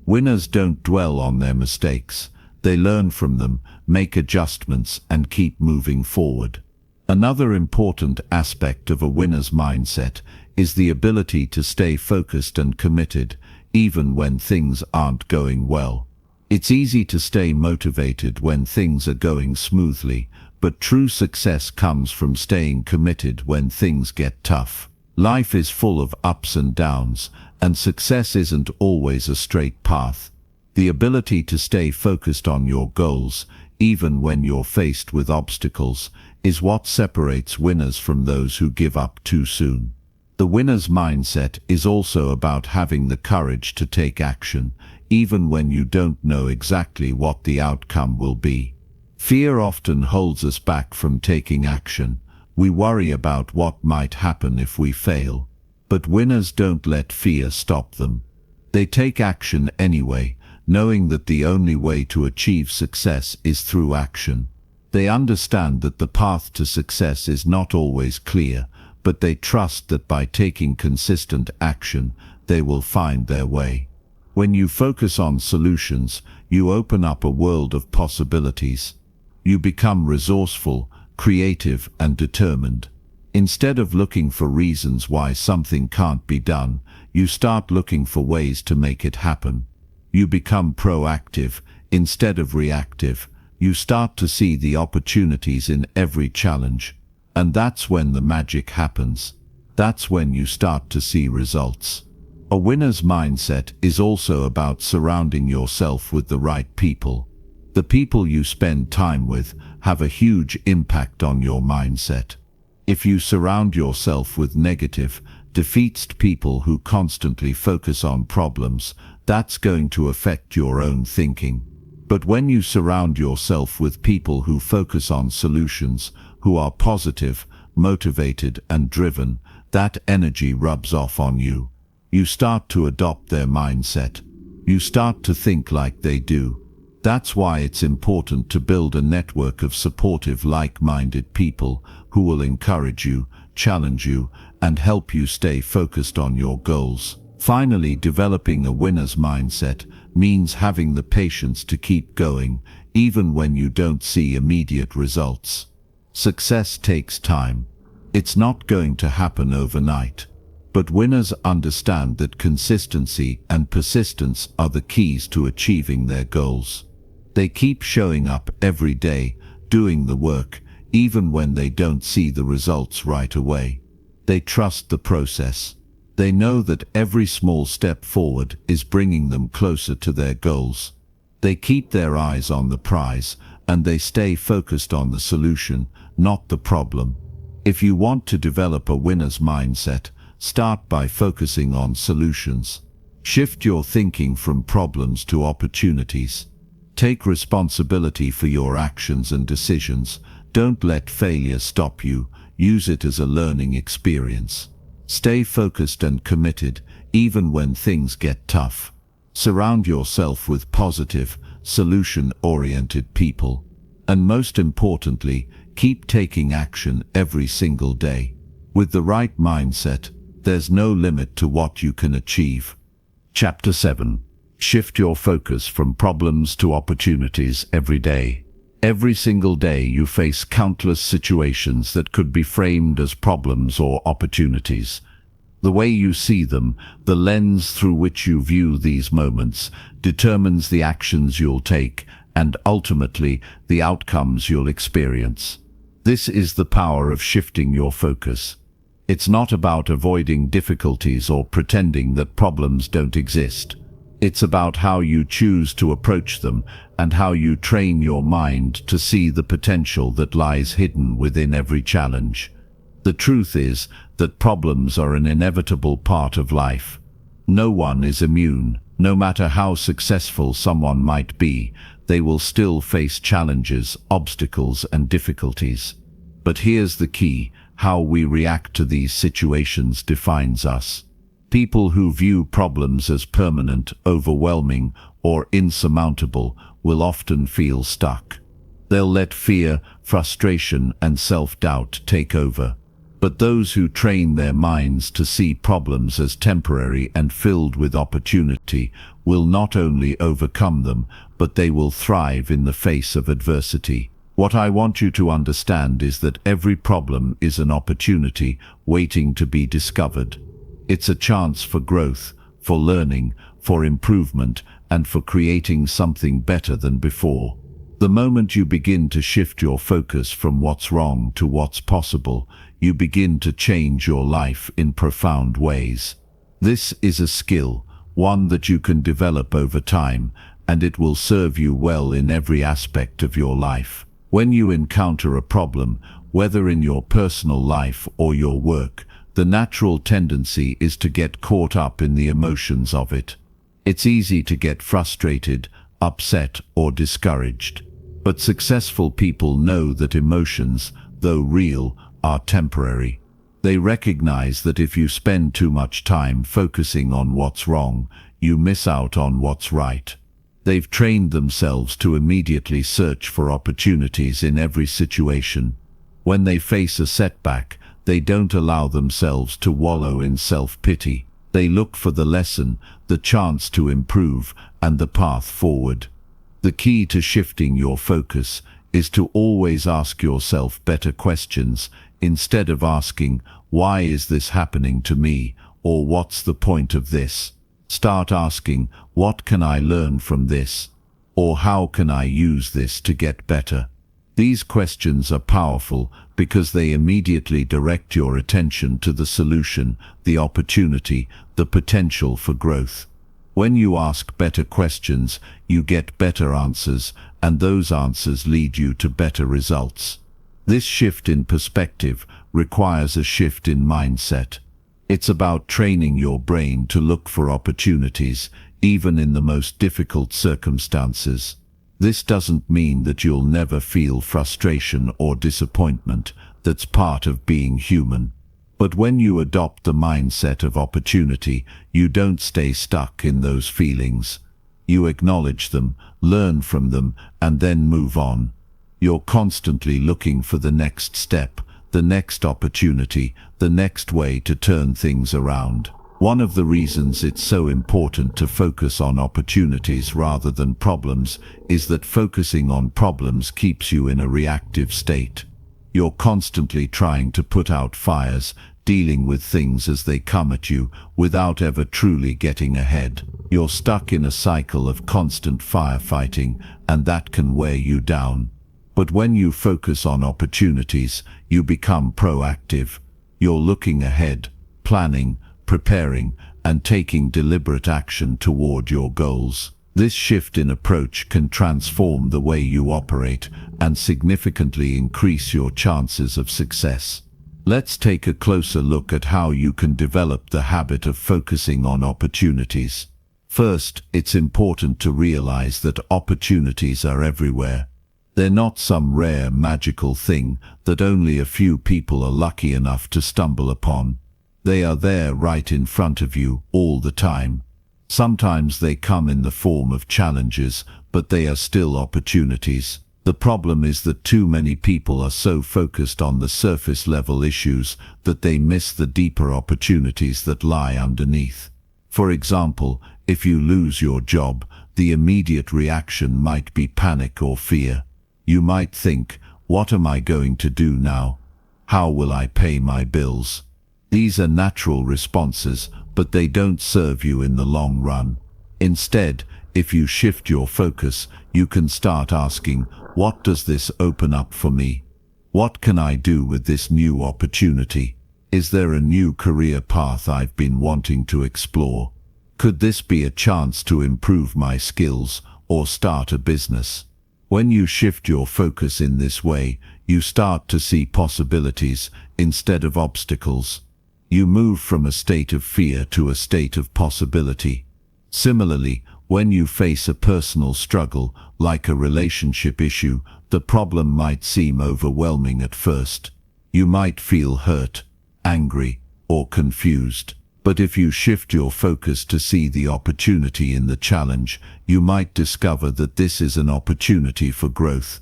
Winners don't dwell on their mistakes. They learn from them, make adjustments, and keep moving forward. Another important aspect of a winner's mindset is the ability to stay focused and committed, even when things aren't going well. It's easy to stay motivated when things are going smoothly, but true success comes from staying committed when things get tough. Life is full of ups and downs, and success isn't always a straight path. The ability to stay focused on your goals, even when you're faced with obstacles, is what separates winners from those who give up too soon. The winner's mindset is also about having the courage to take action, even when you don't know exactly what the outcome will be. Fear often holds us back from taking action. We worry about what might happen if we fail. But winners don't let fear stop them. They take action anyway, knowing that the only way to achieve success is through action. They understand that the path to success is not always clear, but they trust that by taking consistent action, they will find their way. When you focus on solutions, you open up a world of possibilities. You become resourceful, creative, and determined. Instead of looking for reasons why something can't be done, you start looking for ways to make it happen. You become proactive instead of reactive. You start to see the opportunities in every challenge. And that's when the magic happens. That's when you start to see results. A winner's mindset is also about surrounding yourself with the right people. The people you spend time with have a huge impact on your mindset. If you surround yourself with negative, defeated people who constantly focus on problems, that's going to affect your own thinking. But when you surround yourself with people who focus on solutions, who are positive, motivated, and driven, that energy rubs off on you. You start to adopt their mindset. You start to think like they do. That's why it's important to build a network of supportive, like-minded people who will encourage you, challenge you, and help you stay focused on your goals. Finally, developing a winner's mindset means having the patience to keep going, even when you don't see immediate results. Success takes time. It's not going to happen overnight. But winners understand that consistency and persistence are the keys to achieving their goals. They keep showing up every day, doing the work, even when they don't see the results right away. They trust the process. They know that every small step forward is bringing them closer to their goals. They keep their eyes on the prize, and they stay focused on the solution, not the problem. If you want to develop a winner's mindset, start by focusing on solutions. Shift your thinking from problems to opportunities. Take responsibility for your actions and decisions. Don't let failure stop you. Use it as a learning experience. Stay focused and committed, even when things get tough. Surround yourself with positive, solution-oriented people. And most importantly, keep taking action every single day. With the right mindset, there's no limit to what you can achieve. Chapter 7. Shift your focus from problems to opportunities every day. Every single day you face countless situations that could be framed as problems or opportunities. The way you see them, the lens through which you view these moments, determines the actions you'll take and ultimately the outcomes you'll experience. This is the power of shifting your focus. It's not about avoiding difficulties or pretending that problems don't exist. It's about how you choose to approach them and how you train your mind to see the potential that lies hidden within every challenge. The truth is that problems are an inevitable part of life. No one is immune. No matter how successful someone might be, they will still face challenges, obstacles, and difficulties. But here's the key: how we react to these situations defines us. People who view problems as permanent, overwhelming, or insurmountable will often feel stuck. They'll let fear, frustration, and self-doubt take over. But those who train their minds to see problems as temporary and filled with opportunity will not only overcome them, but they will thrive in the face of adversity. What I want you to understand is that every problem is an opportunity waiting to be discovered. It's a chance for growth, for learning, for improvement, and for creating something better than before. The moment you begin to shift your focus from what's wrong to what's possible, you begin to change your life in profound ways. This is a skill, one that you can develop over time, and it will serve you well in every aspect of your life. When you encounter a problem, whether in your personal life or your work, the natural tendency is to get caught up in the emotions of it. It's easy to get frustrated, upset, or discouraged. But successful people know that emotions, though real, are temporary. They recognize that if you spend too much time focusing on what's wrong, you miss out on what's right. They've trained themselves to immediately search for opportunities in every situation. When they face a setback, they don't allow themselves to wallow in self-pity. They look for the lesson, the chance to improve, and the path forward. The key to shifting your focus is to always ask yourself better questions, instead of asking, "Why is this happening to me?" or "What's the point of this?" Start asking, "What can I learn from this?" or "How can I use this to get better?" These questions are powerful because they immediately direct your attention to the solution, the opportunity, the potential for growth. When you ask better questions, you get better answers, and those answers lead you to better results. This shift in perspective requires a shift in mindset. It's about training your brain to look for opportunities, even in the most difficult circumstances. This doesn't mean that you'll never feel frustration or disappointment. That's part of being human. But when you adopt the mindset of opportunity, you don't stay stuck in those feelings. You acknowledge them, learn from them, and then move on. You're constantly looking for the next step, the next opportunity, the next way to turn things around. One of the reasons it's so important to focus on opportunities rather than problems is that focusing on problems keeps you in a reactive state. You're constantly trying to put out fires, dealing with things as they come at you, without ever truly getting ahead. You're stuck in a cycle of constant firefighting, and that can wear you down. But when you focus on opportunities, you become proactive. You're looking ahead, planning, preparing, and taking deliberate action toward your goals. This shift in approach can transform the way you operate and significantly increase your chances of success. Let's take a closer look at how you can develop the habit of focusing on opportunities. First, it's important to realize that opportunities are everywhere. They're not some rare magical thing that only a few people are lucky enough to stumble upon. They are there right in front of you all the time. Sometimes they come in the form of challenges, but they are still opportunities. The problem is that too many people are so focused on the surface level issues that they miss the deeper opportunities that lie underneath. For example, if you lose your job, the immediate reaction might be panic or fear. You might think, what am I going to do now? How will I pay my bills? These are natural responses, but they don't serve you in the long run. Instead, if you shift your focus, you can start asking, what does this open up for me? What can I do with this new opportunity? Is there a new career path I've been wanting to explore? Could this be a chance to improve my skills or start a business? When you shift your focus in this way, you start to see possibilities instead of obstacles. You move from a state of fear to a state of possibility. Similarly, when you face a personal struggle, like a relationship issue, the problem might seem overwhelming at first. You might feel hurt, angry, or confused. But if you shift your focus to see the opportunity in the challenge, you might discover that this is an opportunity for growth,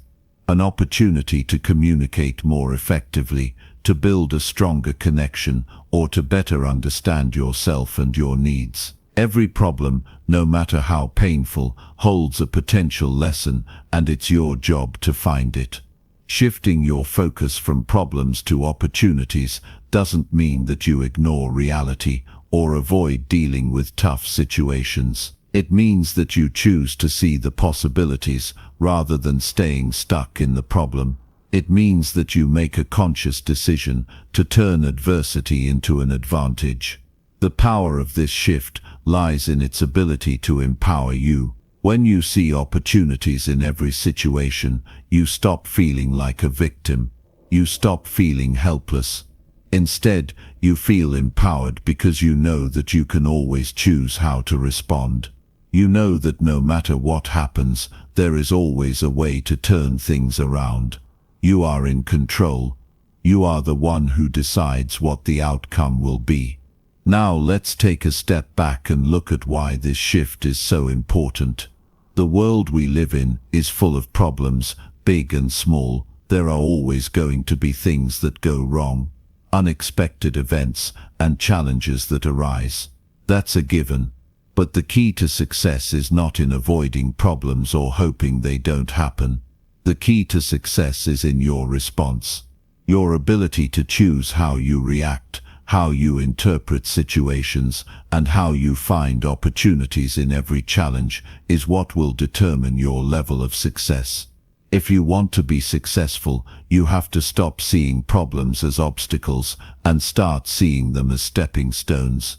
an opportunity to communicate more effectively, to build a stronger connection, or to better understand yourself and your needs. Every problem, no matter how painful, holds a potential lesson, and it's your job to find it. Shifting your focus from problems to opportunities doesn't mean that you ignore reality or avoid dealing with tough situations. It means that you choose to see the possibilities rather than staying stuck in the problem. It means that you make a conscious decision to turn adversity into an advantage. The power of this shift lies in its ability to empower you. When you see opportunities in every situation, you stop feeling like a victim. You stop feeling helpless. Instead, you feel empowered because you know that you can always choose how to respond. You know that no matter what happens, there is always a way to turn things around. You are in control. You are the one who decides what the outcome will be. Now let's take a step back and look at why this shift is so important. The world we live in is full of problems, big and small. There are always going to be things that go wrong, unexpected events, and challenges that arise. That's a given. But the key to success is not in avoiding problems or hoping they don't happen. The key to success is in your response. Your ability to choose how you react, how you interpret situations, and how you find opportunities in every challenge is what will determine your level of success. If you want to be successful, you have to stop seeing problems as obstacles and start seeing them as stepping stones.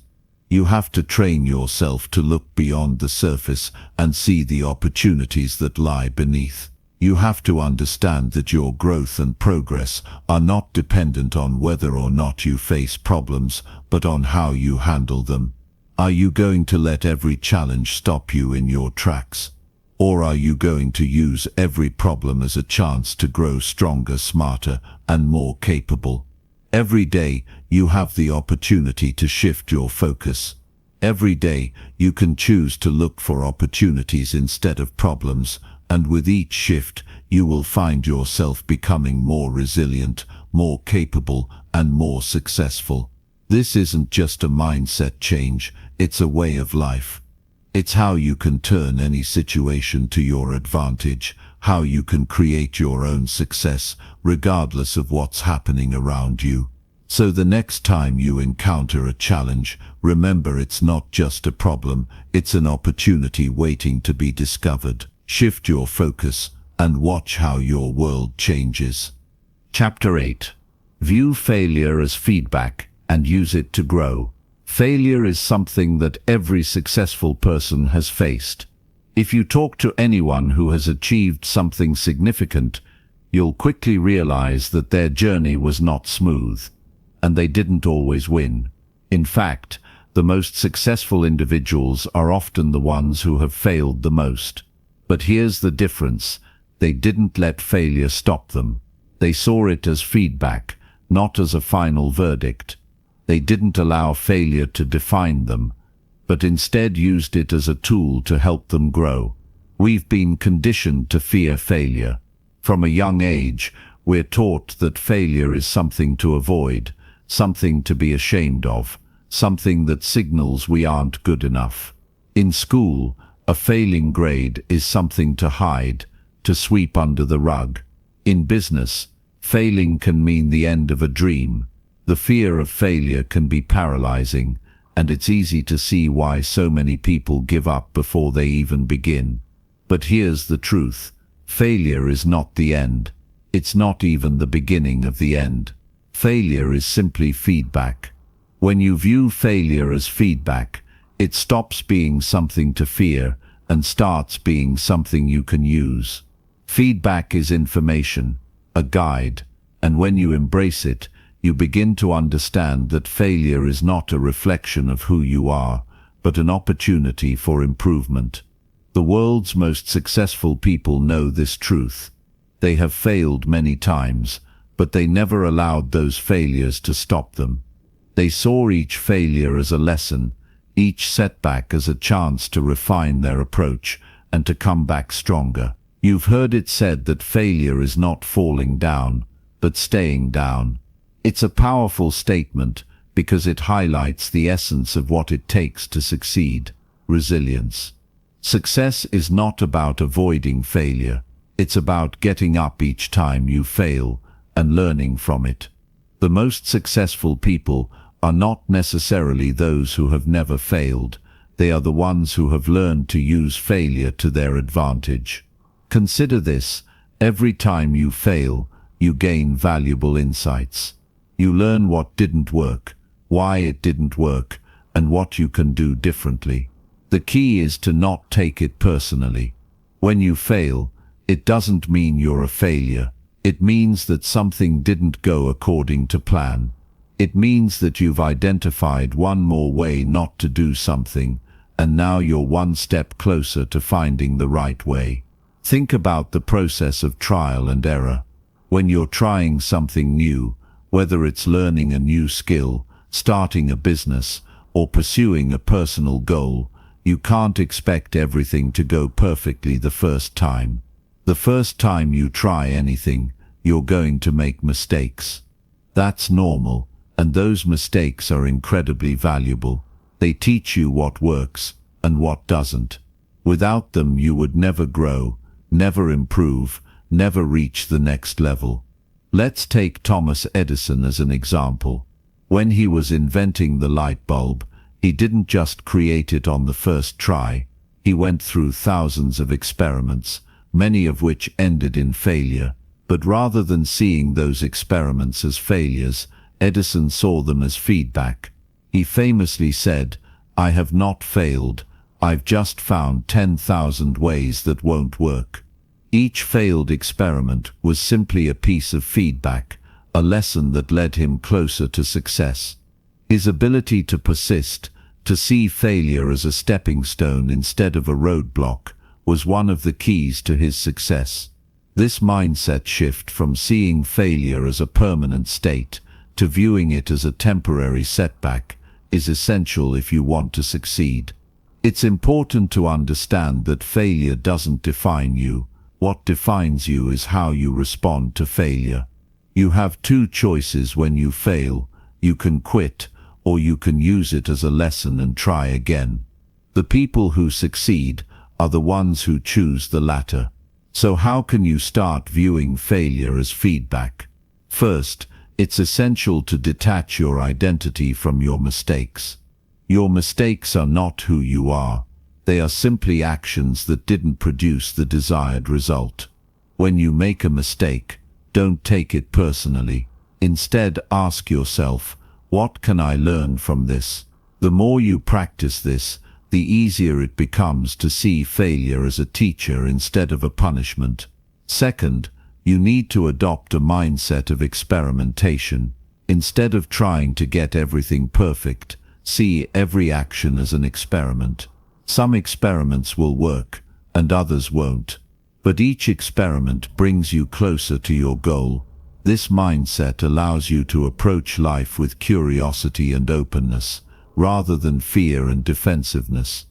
You have to train yourself to look beyond the surface and see the opportunities that lie beneath. You have to understand that your growth and progress are not dependent on whether or not you face problems, but on how you handle them. Are you going to let every challenge stop you in your tracks? Or are you going to use every problem as a chance to grow stronger, smarter, and more capable? Every day, you have the opportunity to shift your focus. Every day, you can choose to look for opportunities instead of problems, and with each shift, you will find yourself becoming more resilient, more capable, and more successful. This isn't just a mindset change, it's a way of life. It's how you can turn any situation to your advantage, how you can create your own success, regardless of what's happening around you. So the next time you encounter a challenge, remember it's not just a problem, it's an opportunity waiting to be discovered. Shift your focus and watch how your world changes. Chapter 8. View failure as feedback and use it to grow. Failure is something that every successful person has faced. If you talk to anyone who has achieved something significant, you'll quickly realize that their journey was not smooth, and they didn't always win. In fact, the most successful individuals are often the ones who have failed the most. But here's the difference: they didn't let failure stop them. They saw it as feedback, not as a final verdict. They didn't allow failure to define them, but instead used it as a tool to help them grow. We've been conditioned to fear failure. From a young age, we're taught that failure is something to avoid, something to be ashamed of, something that signals we aren't good enough. In school, a failing grade is something to hide, to sweep under the rug. In business, failing can mean the end of a dream. The fear of failure can be paralyzing, and it's easy to see why so many people give up before they even begin. But here's the truth: failure is not the end. It's not even the beginning of the end. Failure is simply feedback. When you view failure as feedback, it stops being something to fear and starts being something you can use. Feedback is information, a guide, and when you embrace it, you begin to understand that failure is not a reflection of who you are, but an opportunity for improvement. The world's most successful people know this truth. They have failed many times, but they never allowed those failures to stop them. They saw each failure as a lesson, each setback as a chance to refine their approach and to come back stronger. You've heard it said that failure is not falling down, but staying down. It's a powerful statement because it highlights the essence of what it takes to succeed: resilience. Success is not about avoiding failure. It's about getting up each time you fail and learning from it. The most successful people are not necessarily those who have never failed. They are the ones who have learned to use failure to their advantage. Consider this: every time you fail, you gain valuable insights. You learn what didn't work, why it didn't work, and what you can do differently. The key is to not take it personally. When you fail, it doesn't mean you're a failure. It means that something didn't go according to plan. It means that you've identified one more way not to do something, and now you're one step closer to finding the right way. Think about the process of trial and error. When you're trying something new, whether it's learning a new skill, starting a business, or pursuing a personal goal, you can't expect everything to go perfectly the first time. The first time you try anything, you're going to make mistakes. That's normal, and those mistakes are incredibly valuable. They teach you what works and what doesn't. Without them, you would never grow, never improve, never reach the next level. Let's take Thomas Edison as an example. When he was inventing the light bulb, he didn't just create it on the first try. He went through thousands of experiments, many of which ended in failure. But rather than seeing those experiments as failures, Edison saw them as feedback. He famously said, "I have not failed. I've just found 10,000 ways that won't work." Each failed experiment was simply a piece of feedback, a lesson that led him closer to success. His ability to persist, to see failure as a stepping stone instead of a roadblock, was one of the keys to his success. This mindset shift from seeing failure as a permanent state to viewing it as a temporary setback is essential if you want to succeed. It's important to understand that failure doesn't define you. What defines you is how you respond to failure. You have two choices when you fail. You can quit, or you can use it as a lesson and try again. The people who succeed are the ones who choose the latter. So how can you start viewing failure as feedback? First, it's essential to detach your identity from your mistakes. Your mistakes are not who you are. They are simply actions that didn't produce the desired result. When you make a mistake, don't take it personally. Instead, ask yourself, what can I learn from this? The more you practice this, the easier it becomes to see failure as a teacher instead of a punishment. Second, you need to adopt a mindset of experimentation. Instead of trying to get everything perfect, see every action as an experiment. Some experiments will work, and others won't. But each experiment brings you closer to your goal. This mindset allows you to approach life with curiosity and openness, rather than fear and defensiveness.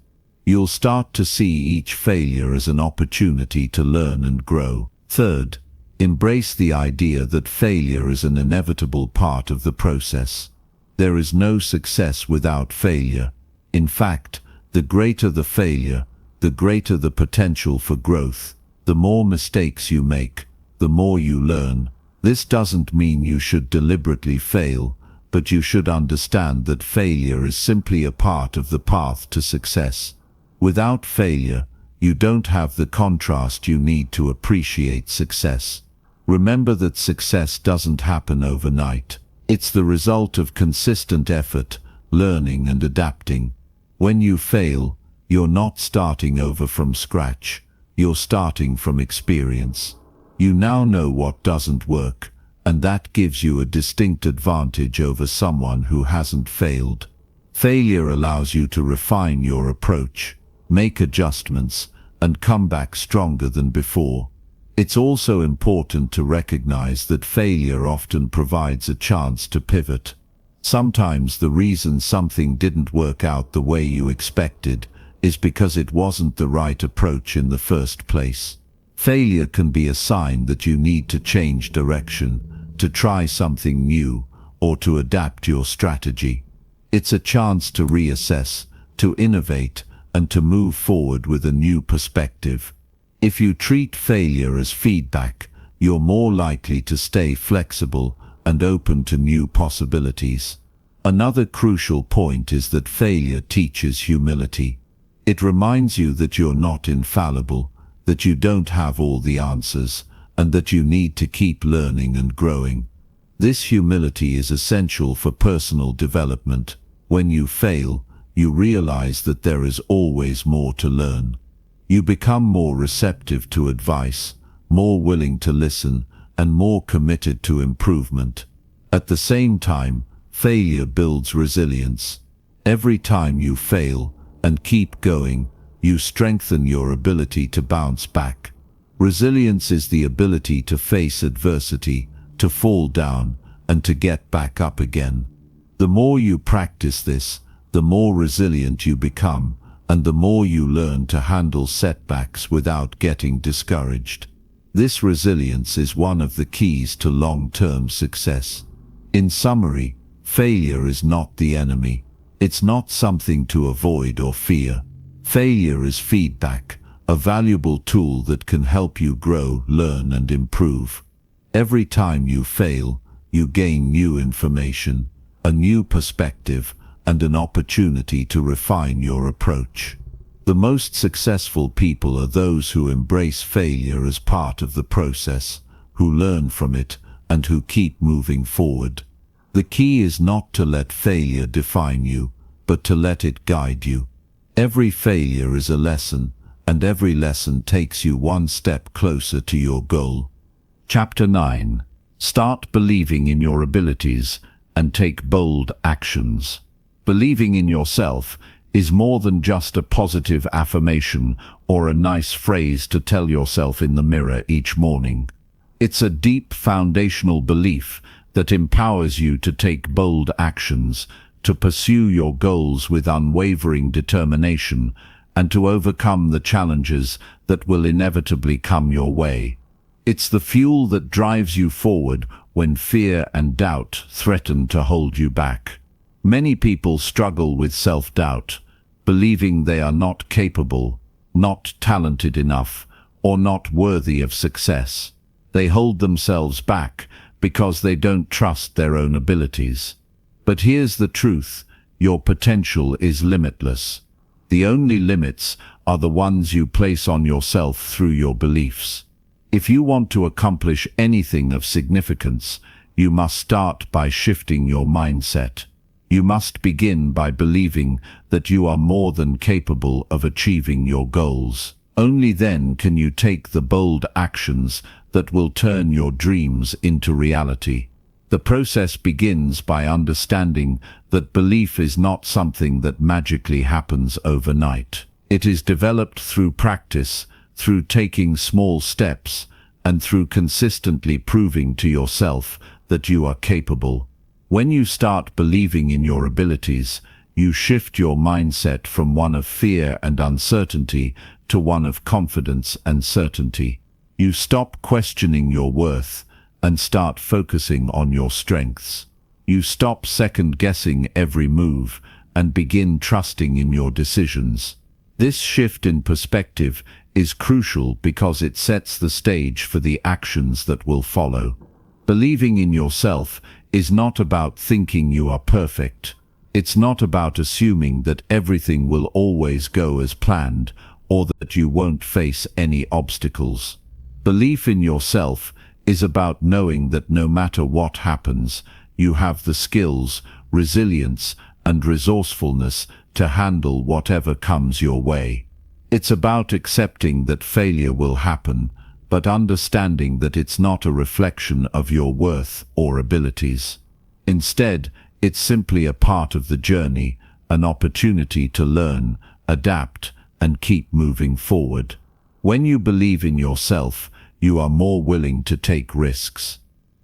You'll start to see each failure as an opportunity to learn and grow. Third, embrace the idea that failure is an inevitable part of the process. There is no success without failure. In fact, the greater the failure, the greater the potential for growth. The more mistakes you make, the more you learn. This doesn't mean you should deliberately fail, but you should understand that failure is simply a part of the path to success. Without failure, you don't have the contrast you need to appreciate success. Remember that success doesn't happen overnight. It's the result of consistent effort, learning and adapting. When you fail, you're not starting over from scratch. You're starting from experience. You now know what doesn't work, and that gives you a distinct advantage over someone who hasn't failed. Failure allows you to refine your approach, make adjustments, and come back stronger than before. It's also important to recognize that failure often provides a chance to pivot. Sometimes the reason something didn't work out the way you expected is because it wasn't the right approach in the first place. Failure can be a sign that you need to change direction, to try something new, or to adapt your strategy. It's a chance to reassess, to innovate, and to move forward with a new perspective. If you treat failure as feedback, you're more likely to stay flexible and open to new possibilities. Another crucial point is that failure teaches humility. It reminds you that you're not infallible, that you don't have all the answers, and that you need to keep learning and growing. This humility is essential for personal development. When you fail, you realize that there is always more to learn. You become more receptive to advice, more willing to listen, and more committed to improvement. At the same time, failure builds resilience. Every time you fail and keep going, you strengthen your ability to bounce back. Resilience is the ability to face adversity, to fall down, and to get back up again. The more you practice this, the more resilient you become, and the more you learn to handle setbacks without getting discouraged. This resilience is one of the keys to long-term success. In summary, failure is not the enemy. It's not something to avoid or fear. Failure is feedback, a valuable tool that can help you grow, learn, and improve. Every time you fail, you gain new information, a new perspective, and an opportunity to refine your approach. The most successful people are those who embrace failure as part of the process, who learn from it, and who keep moving forward. The key is not to let failure define you, but to let it guide you. Every failure is a lesson, and every lesson takes you one step closer to your goal. Chapter 9. Start believing in your abilities and take bold actions. Believing in yourself is more than just a positive affirmation or a nice phrase to tell yourself in the mirror each morning. It's a deep foundational belief that empowers you to take bold actions, to pursue your goals with unwavering determination, and to overcome the challenges that will inevitably come your way. It's the fuel that drives you forward when fear and doubt threaten to hold you back. Many people struggle with self-doubt, believing they are not capable, not talented enough, or not worthy of success. They hold themselves back because they don't trust their own abilities. But here's the truth: your potential is limitless. The only limits are the ones you place on yourself through your beliefs. If you want to accomplish anything of significance, you must start by shifting your mindset. You must begin by believing that you are more than capable of achieving your goals. Only then can you take the bold actions that will turn your dreams into reality. The process begins by understanding that belief is not something that magically happens overnight. It is developed through practice, through taking small steps, and through consistently proving to yourself that you are capable. When you start believing in your abilities, you shift your mindset from one of fear and uncertainty to one of confidence and certainty. You stop questioning your worth and start focusing on your strengths. You stop second-guessing every move and begin trusting in your decisions. This shift in perspective is crucial because it sets the stage for the actions that will follow. Believing in yourself is not about thinking you are perfect. It's not about assuming that everything will always go as planned or that you won't face any obstacles. Belief in yourself is about knowing that no matter what happens, you have the skills, resilience, and resourcefulness to handle whatever comes your way. It's about accepting that failure will happen, but understanding that it's not a reflection of your worth or abilities. Instead, it's simply a part of the journey, an opportunity to learn, adapt, and keep moving forward. When you believe in yourself, you are more willing to take risks.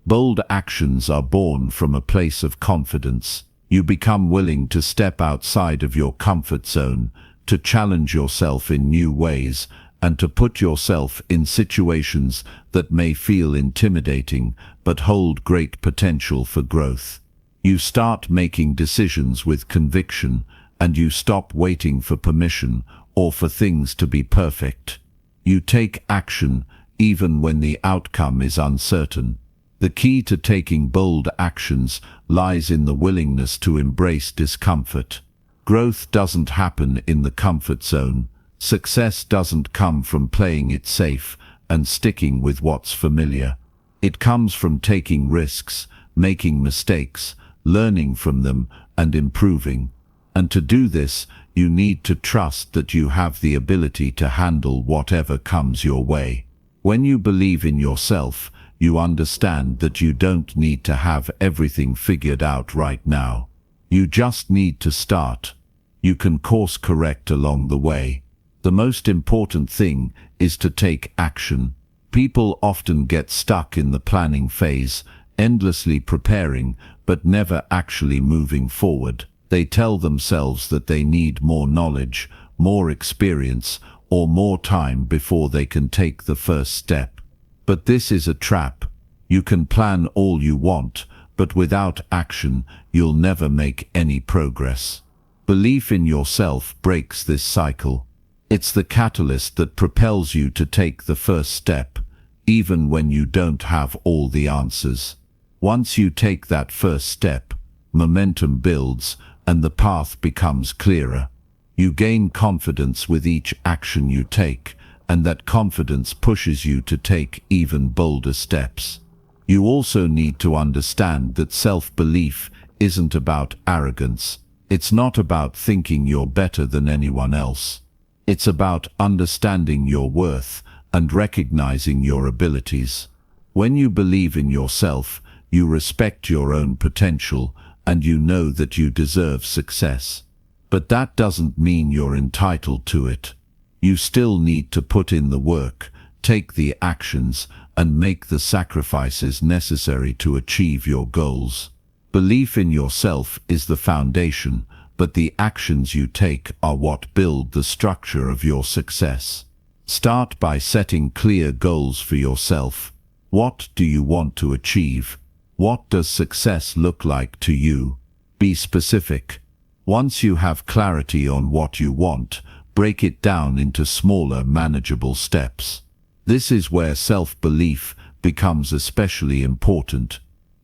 Bold actions are born from a place of confidence. You become willing to step outside of your comfort zone, to challenge yourself in new ways, and to put yourself in situations that may feel intimidating but hold great potential for growth. You start making decisions with conviction, and you stop waiting for permission or for things to be perfect. You take action even when the outcome is uncertain. The key to taking bold actions lies in the willingness to embrace discomfort. Growth doesn't happen in the comfort zone. Success doesn't come from playing it safe and sticking with what's familiar. It comes from taking risks, making mistakes, learning from them, and improving. And to do this, you need to trust that you have the ability to handle whatever comes your way. When you believe in yourself, you understand that you don't need to have everything figured out right now. You just need to start. You can course correct along the way. The most important thing is to take action. People often get stuck in the planning phase, endlessly preparing, but never actually moving forward. They tell themselves that they need more knowledge, more experience, or more time before they can take the first step. But this is a trap. You can plan all you want, but without action, you'll never make any progress. Belief in yourself breaks this cycle. It's the catalyst that propels you to take the first step, even when you don't have all the answers. Once you take that first step, momentum builds and the path becomes clearer. You gain confidence with each action you take, and that confidence pushes you to take even bolder steps. You also need to understand that self-belief isn't about arrogance. It's not about thinking you're better than anyone else. It's about understanding your worth and recognizing your abilities. When you believe in yourself, you respect your own potential, and you know that you deserve success. But that doesn't mean you're entitled to it. You still need to put in the work, take the actions, and make the sacrifices necessary to achieve your goals. Belief in yourself is the foundation, but the actions you take are what build the structure of your success. Start by setting clear goals for yourself. What do you want to achieve? What does success look like to you? Be specific. Once you have clarity on what you want, break it down into smaller, manageable steps. This is where self-belief becomes especially important.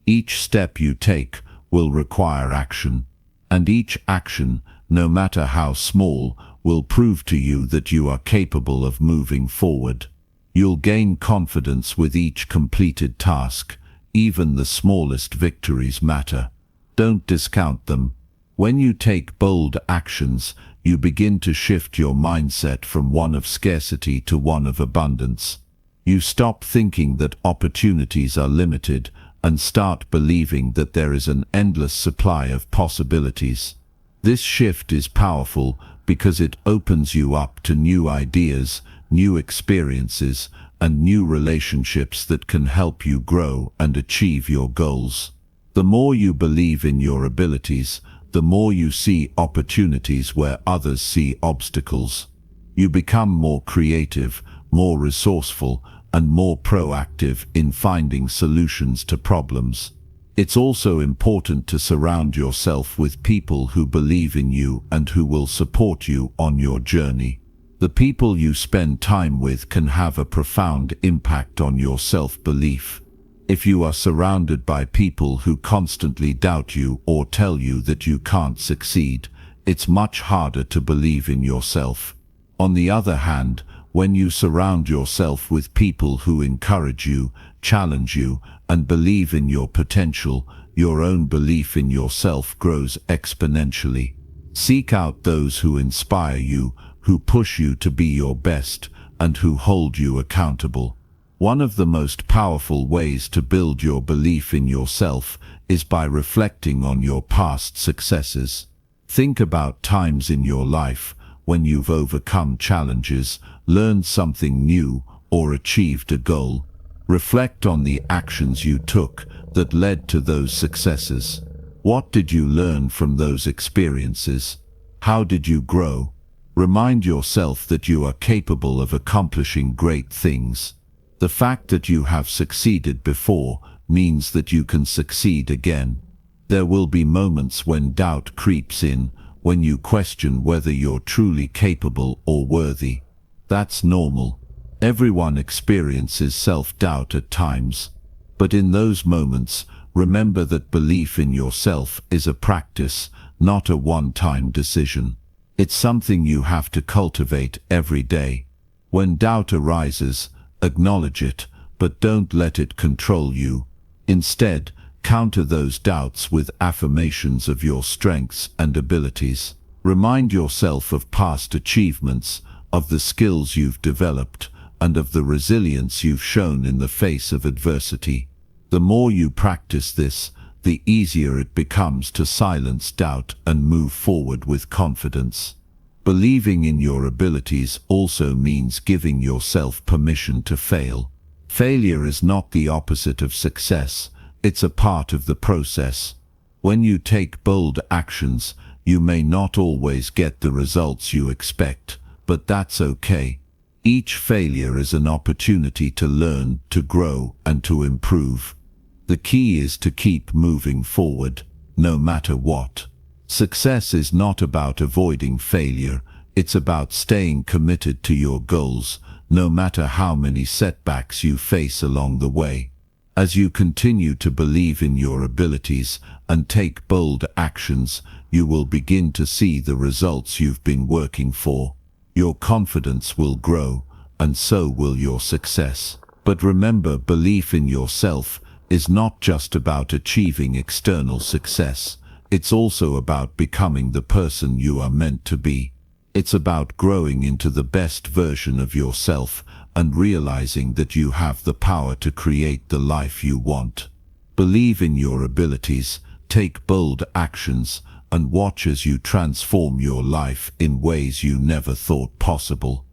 Each step you take will require action, and each action, no matter how small, will prove to you that you are capable of moving forward. You'll gain confidence with each completed task. Even the smallest victories matter. Don't discount them. When you take bold actions, you begin to shift your mindset from one of scarcity to one of abundance. You stop thinking that opportunities are limited and start believing that there is an endless supply of possibilities. This shift is powerful because it opens you up to new ideas, new experiences, and new relationships that can help you grow and achieve your goals. The more you believe in your abilities, the more you see opportunities where others see obstacles. You become more creative, more resourceful, and more proactive in finding solutions to problems. It's also important to surround yourself with people who believe in you and who will support you on your journey. The people you spend time with can have a profound impact on your self-belief. If you are surrounded by people who constantly doubt you or tell you that you can't succeed, it's much harder to believe in yourself. On the other hand, when you surround yourself with people who encourage you, challenge you, and believe in your potential, your own belief in yourself grows exponentially. Seek out those who inspire you, who push you to be your best, and who hold you accountable. One of the most powerful ways to build your belief in yourself is by reflecting on your past successes. Think about times in your life when you've overcome challenges, learned something new, or achieved a goal. Reflect on the actions you took that led to those successes. What did you learn from those experiences? How did you grow? Remind yourself that you are capable of accomplishing great things. The fact that you have succeeded before means that you can succeed again. There will be moments when doubt creeps in, when you question whether you're truly capable or worthy. That's normal. Everyone experiences self-doubt at times. But in those moments, remember that belief in yourself is a practice, not a one-time decision. It's something you have to cultivate every day. When doubt arises, acknowledge it, but don't let it control you. Instead, counter those doubts with affirmations of your strengths and abilities. Remind yourself of past achievements, of the skills you've developed, and of the resilience you've shown in the face of adversity. The more you practice this, the easier it becomes to silence doubt and move forward with confidence. Believing in your abilities also means giving yourself permission to fail. Failure is not the opposite of success, it's a part of the process. When you take bold actions, you may not always get the results you expect, but that's okay. Each failure is an opportunity to learn, to grow, and to improve. The key is to keep moving forward, no matter what. Success is not about avoiding failure, it's about staying committed to your goals, no matter how many setbacks you face along the way. As you continue to believe in your abilities and take bold actions, you will begin to see the results you've been working for. Your confidence will grow, and so will your success. But remember, belief in yourself is not just about achieving external success. It's also about becoming the person you are meant to be. It's about growing into the best version of yourself and realizing that you have the power to create the life you want. Believe in your abilities, take bold actions, and watch as you transform your life in ways you never thought possible.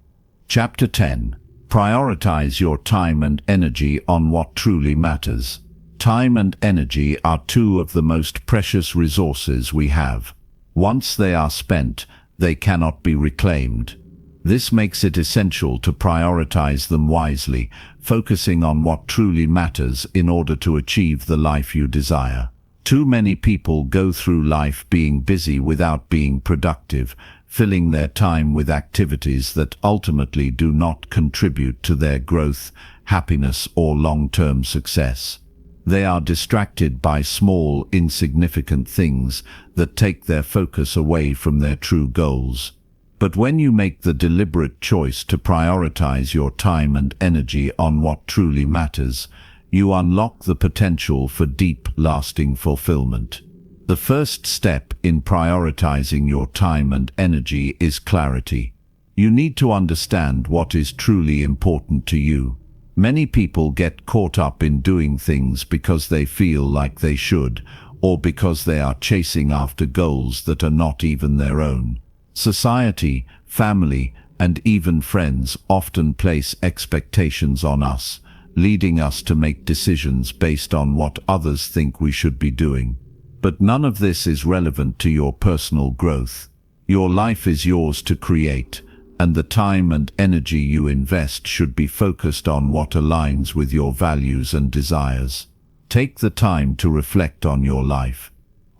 Chapter 10. Prioritize your time and energy on what truly matters. Time and energy are two of the most precious resources we have. Once they are spent, they cannot be reclaimed. This makes it essential to prioritize them wisely, focusing on what truly matters in order to achieve the life you desire. Too many people go through life being busy without being productive, filling their time with activities that ultimately do not contribute to their growth, happiness, or long-term success. They are distracted by small, insignificant things that take their focus away from their true goals. But when you make the deliberate choice to prioritize your time and energy on what truly matters, you unlock the potential for deep, lasting fulfillment. The first step in prioritizing your time and energy is clarity. You need to understand what is truly important to you. Many people get caught up in doing things because they feel like they should, or because they are chasing after goals that are not even their own. Society, family, and even friends often place expectations on us, leading us to make decisions based on what others think we should be doing. But none of this is relevant to your personal growth. Your life is yours to create, and the time and energy you invest should be focused on what aligns with your values and desires. Take the time to reflect on your life.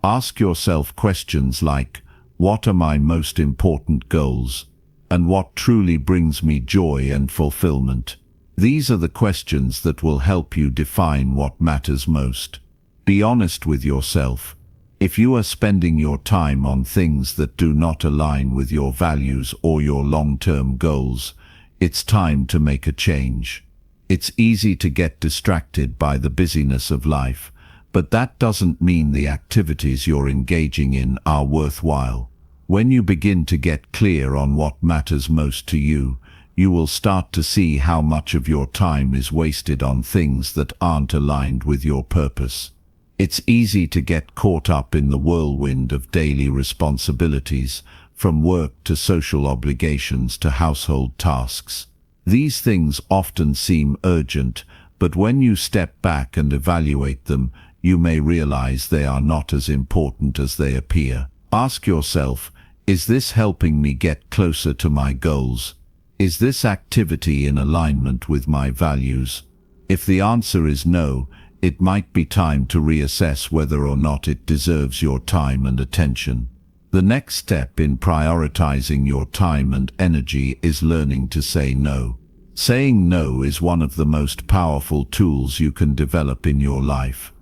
Ask yourself questions like, what are my most important goals? And what truly brings me joy and fulfillment? These are the questions that will help you define what matters most. Be honest with yourself. If you are spending your time on things that do not align with your values or your long-term goals, it's time to make a change. It's easy to get distracted by the busyness of life, but that doesn't mean the activities you're engaging in are worthwhile. When you begin to get clear on what matters most to you, you will start to see how much of your time is wasted on things that aren't aligned with your purpose. It's easy to get caught up in the whirlwind of daily responsibilities, from work to social obligations to household tasks. These things often seem urgent, but when you step back and evaluate them, you may realize they are not as important as they appear. Ask yourself, is this helping me get closer to my goals? Is this activity in alignment with my values? If the answer is no, it might be time to reassess whether or not it deserves your time and attention. The next step in prioritizing your time and energy is learning to say no. Saying no is one of the most powerful tools you can develop in your life.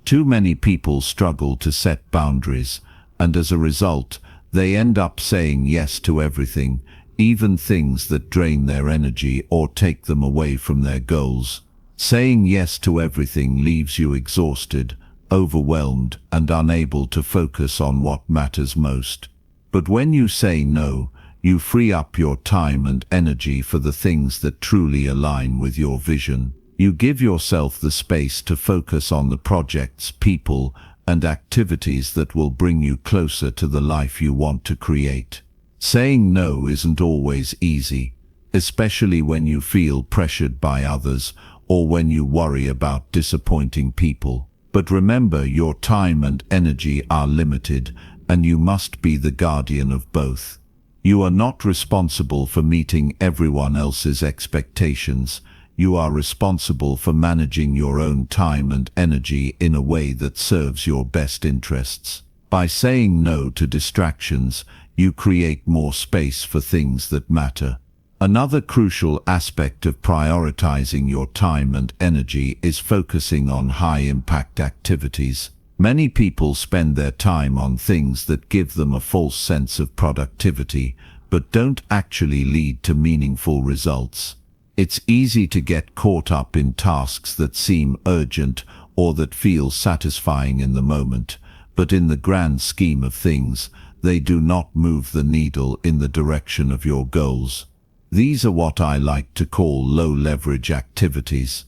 Too many people struggle to set boundaries, and as a result, they end up saying yes to everything, even things that drain their energy or take them away from their goals. Saying yes to everything leaves you exhausted, overwhelmed, and unable to focus on what matters most. But when you say no, you free up your time and energy for the things that truly align with your vision. You give yourself the space to focus on the projects, people, and activities that will bring you closer to the life you want to create. Saying no isn't always easy, especially when you feel pressured by others or when you worry about disappointing people. But remember, your time and energy are limited, and you must be the guardian of both. You are not responsible for meeting everyone else's expectations. You are responsible for managing your own time and energy in a way that serves your best interests. By saying no to distractions, you create more space for things that matter. Another crucial aspect of prioritizing your time and energy is focusing on high-impact activities. Many people spend their time on things that give them a false sense of productivity, but don't actually lead to meaningful results. It's easy to get caught up in tasks that seem urgent or that feel satisfying in the moment, but in the grand scheme of things, they do not move the needle in the direction of your goals. These are what I like to call low-leverage activities.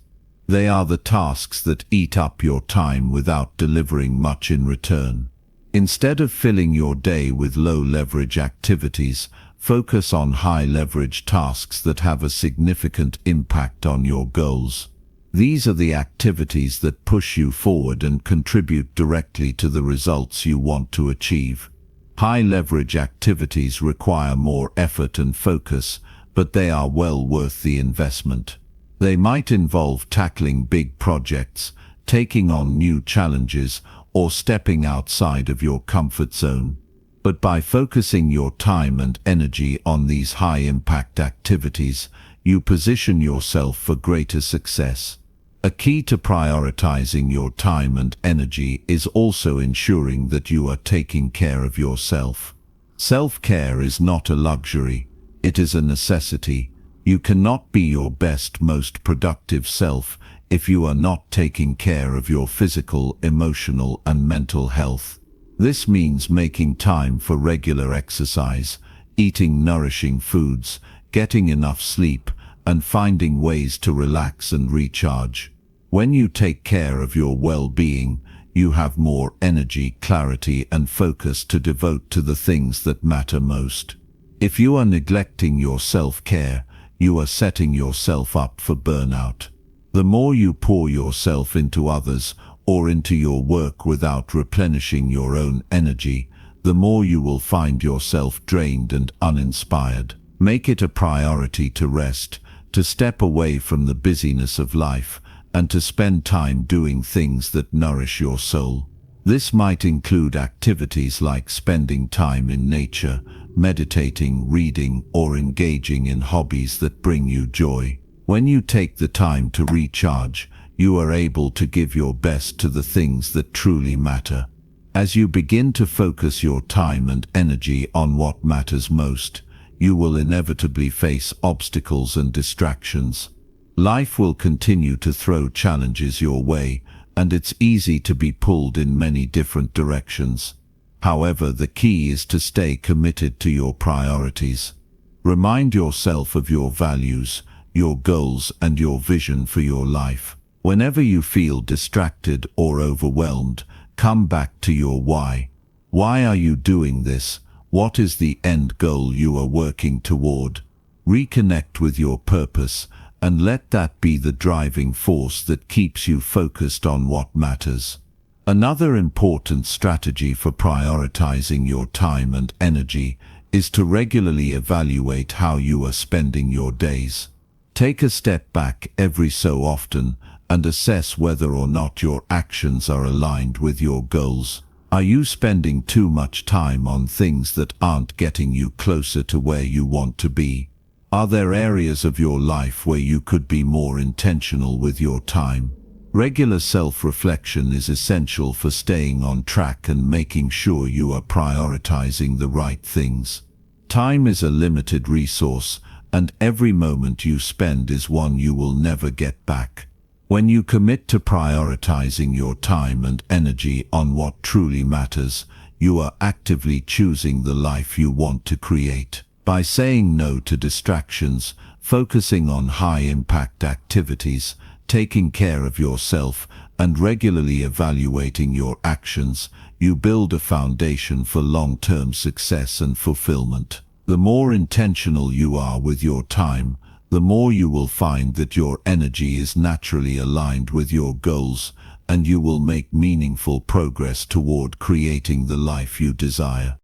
They are the tasks that eat up your time without delivering much in return. Instead of filling your day with low-leverage activities, focus on high-leverage tasks that have a significant impact on your goals. These are the activities that push you forward and contribute directly to the results you want to achieve. High-leverage activities require more effort and focus, but they are well worth the investment. They might involve tackling big projects, taking on new challenges, or stepping outside of your comfort zone. But by focusing your time and energy on these high-impact activities, you position yourself for greater success. A key to prioritizing your time and energy is also ensuring that you are taking care of yourself. Self-care is not a luxury. It is a necessity. You cannot be your best, most productive self if you are not taking care of your physical, emotional, and mental health. This means making time for regular exercise, eating nourishing foods, getting enough sleep, and finding ways to relax and recharge. When you take care of your well-being, you have more energy, clarity, and focus to devote to the things that matter most. If you are neglecting your self-care, you are setting yourself up for burnout. The more you pour yourself into others or into your work without replenishing your own energy, the more you will find yourself drained and uninspired. Make it a priority to rest, to step away from the busyness of life, and to spend time doing things that nourish your soul. This might include activities like spending time in nature, meditating, reading, or engaging in hobbies that bring you joy. When you take the time to recharge, you are able to give your best to the things that truly matter. As you begin to focus your time and energy on what matters most, you will inevitably face obstacles and distractions. Life will continue to throw challenges your way, and it's easy to be pulled in many different directions. However, the key is to stay committed to your priorities. Remind yourself of your values, your goals, and your vision for your life. Whenever you feel distracted or overwhelmed, come back to your why. Why are you doing this? What is the end goal you are working toward? Reconnect with your purpose, and let that be the driving force that keeps you focused on what matters. Another important strategy for prioritizing your time and energy is to regularly evaluate how you are spending your days. Take a step back every so often and assess whether or not your actions are aligned with your goals. Are you spending too much time on things that aren't getting you closer to where you want to be? Are there areas of your life where you could be more intentional with your time? Regular self-reflection is essential for staying on track and making sure you are prioritizing the right things. Time is a limited resource, and every moment you spend is one you will never get back. When you commit to prioritizing your time and energy on what truly matters, you are actively choosing the life you want to create. By saying no to distractions, focusing on high-impact activities, taking care of yourself, and regularly evaluating your actions, you build a foundation for long-term success and fulfillment. The more intentional you are with your time, the more you will find that your energy is naturally aligned with your goals, and you will make meaningful progress toward creating the life you desire.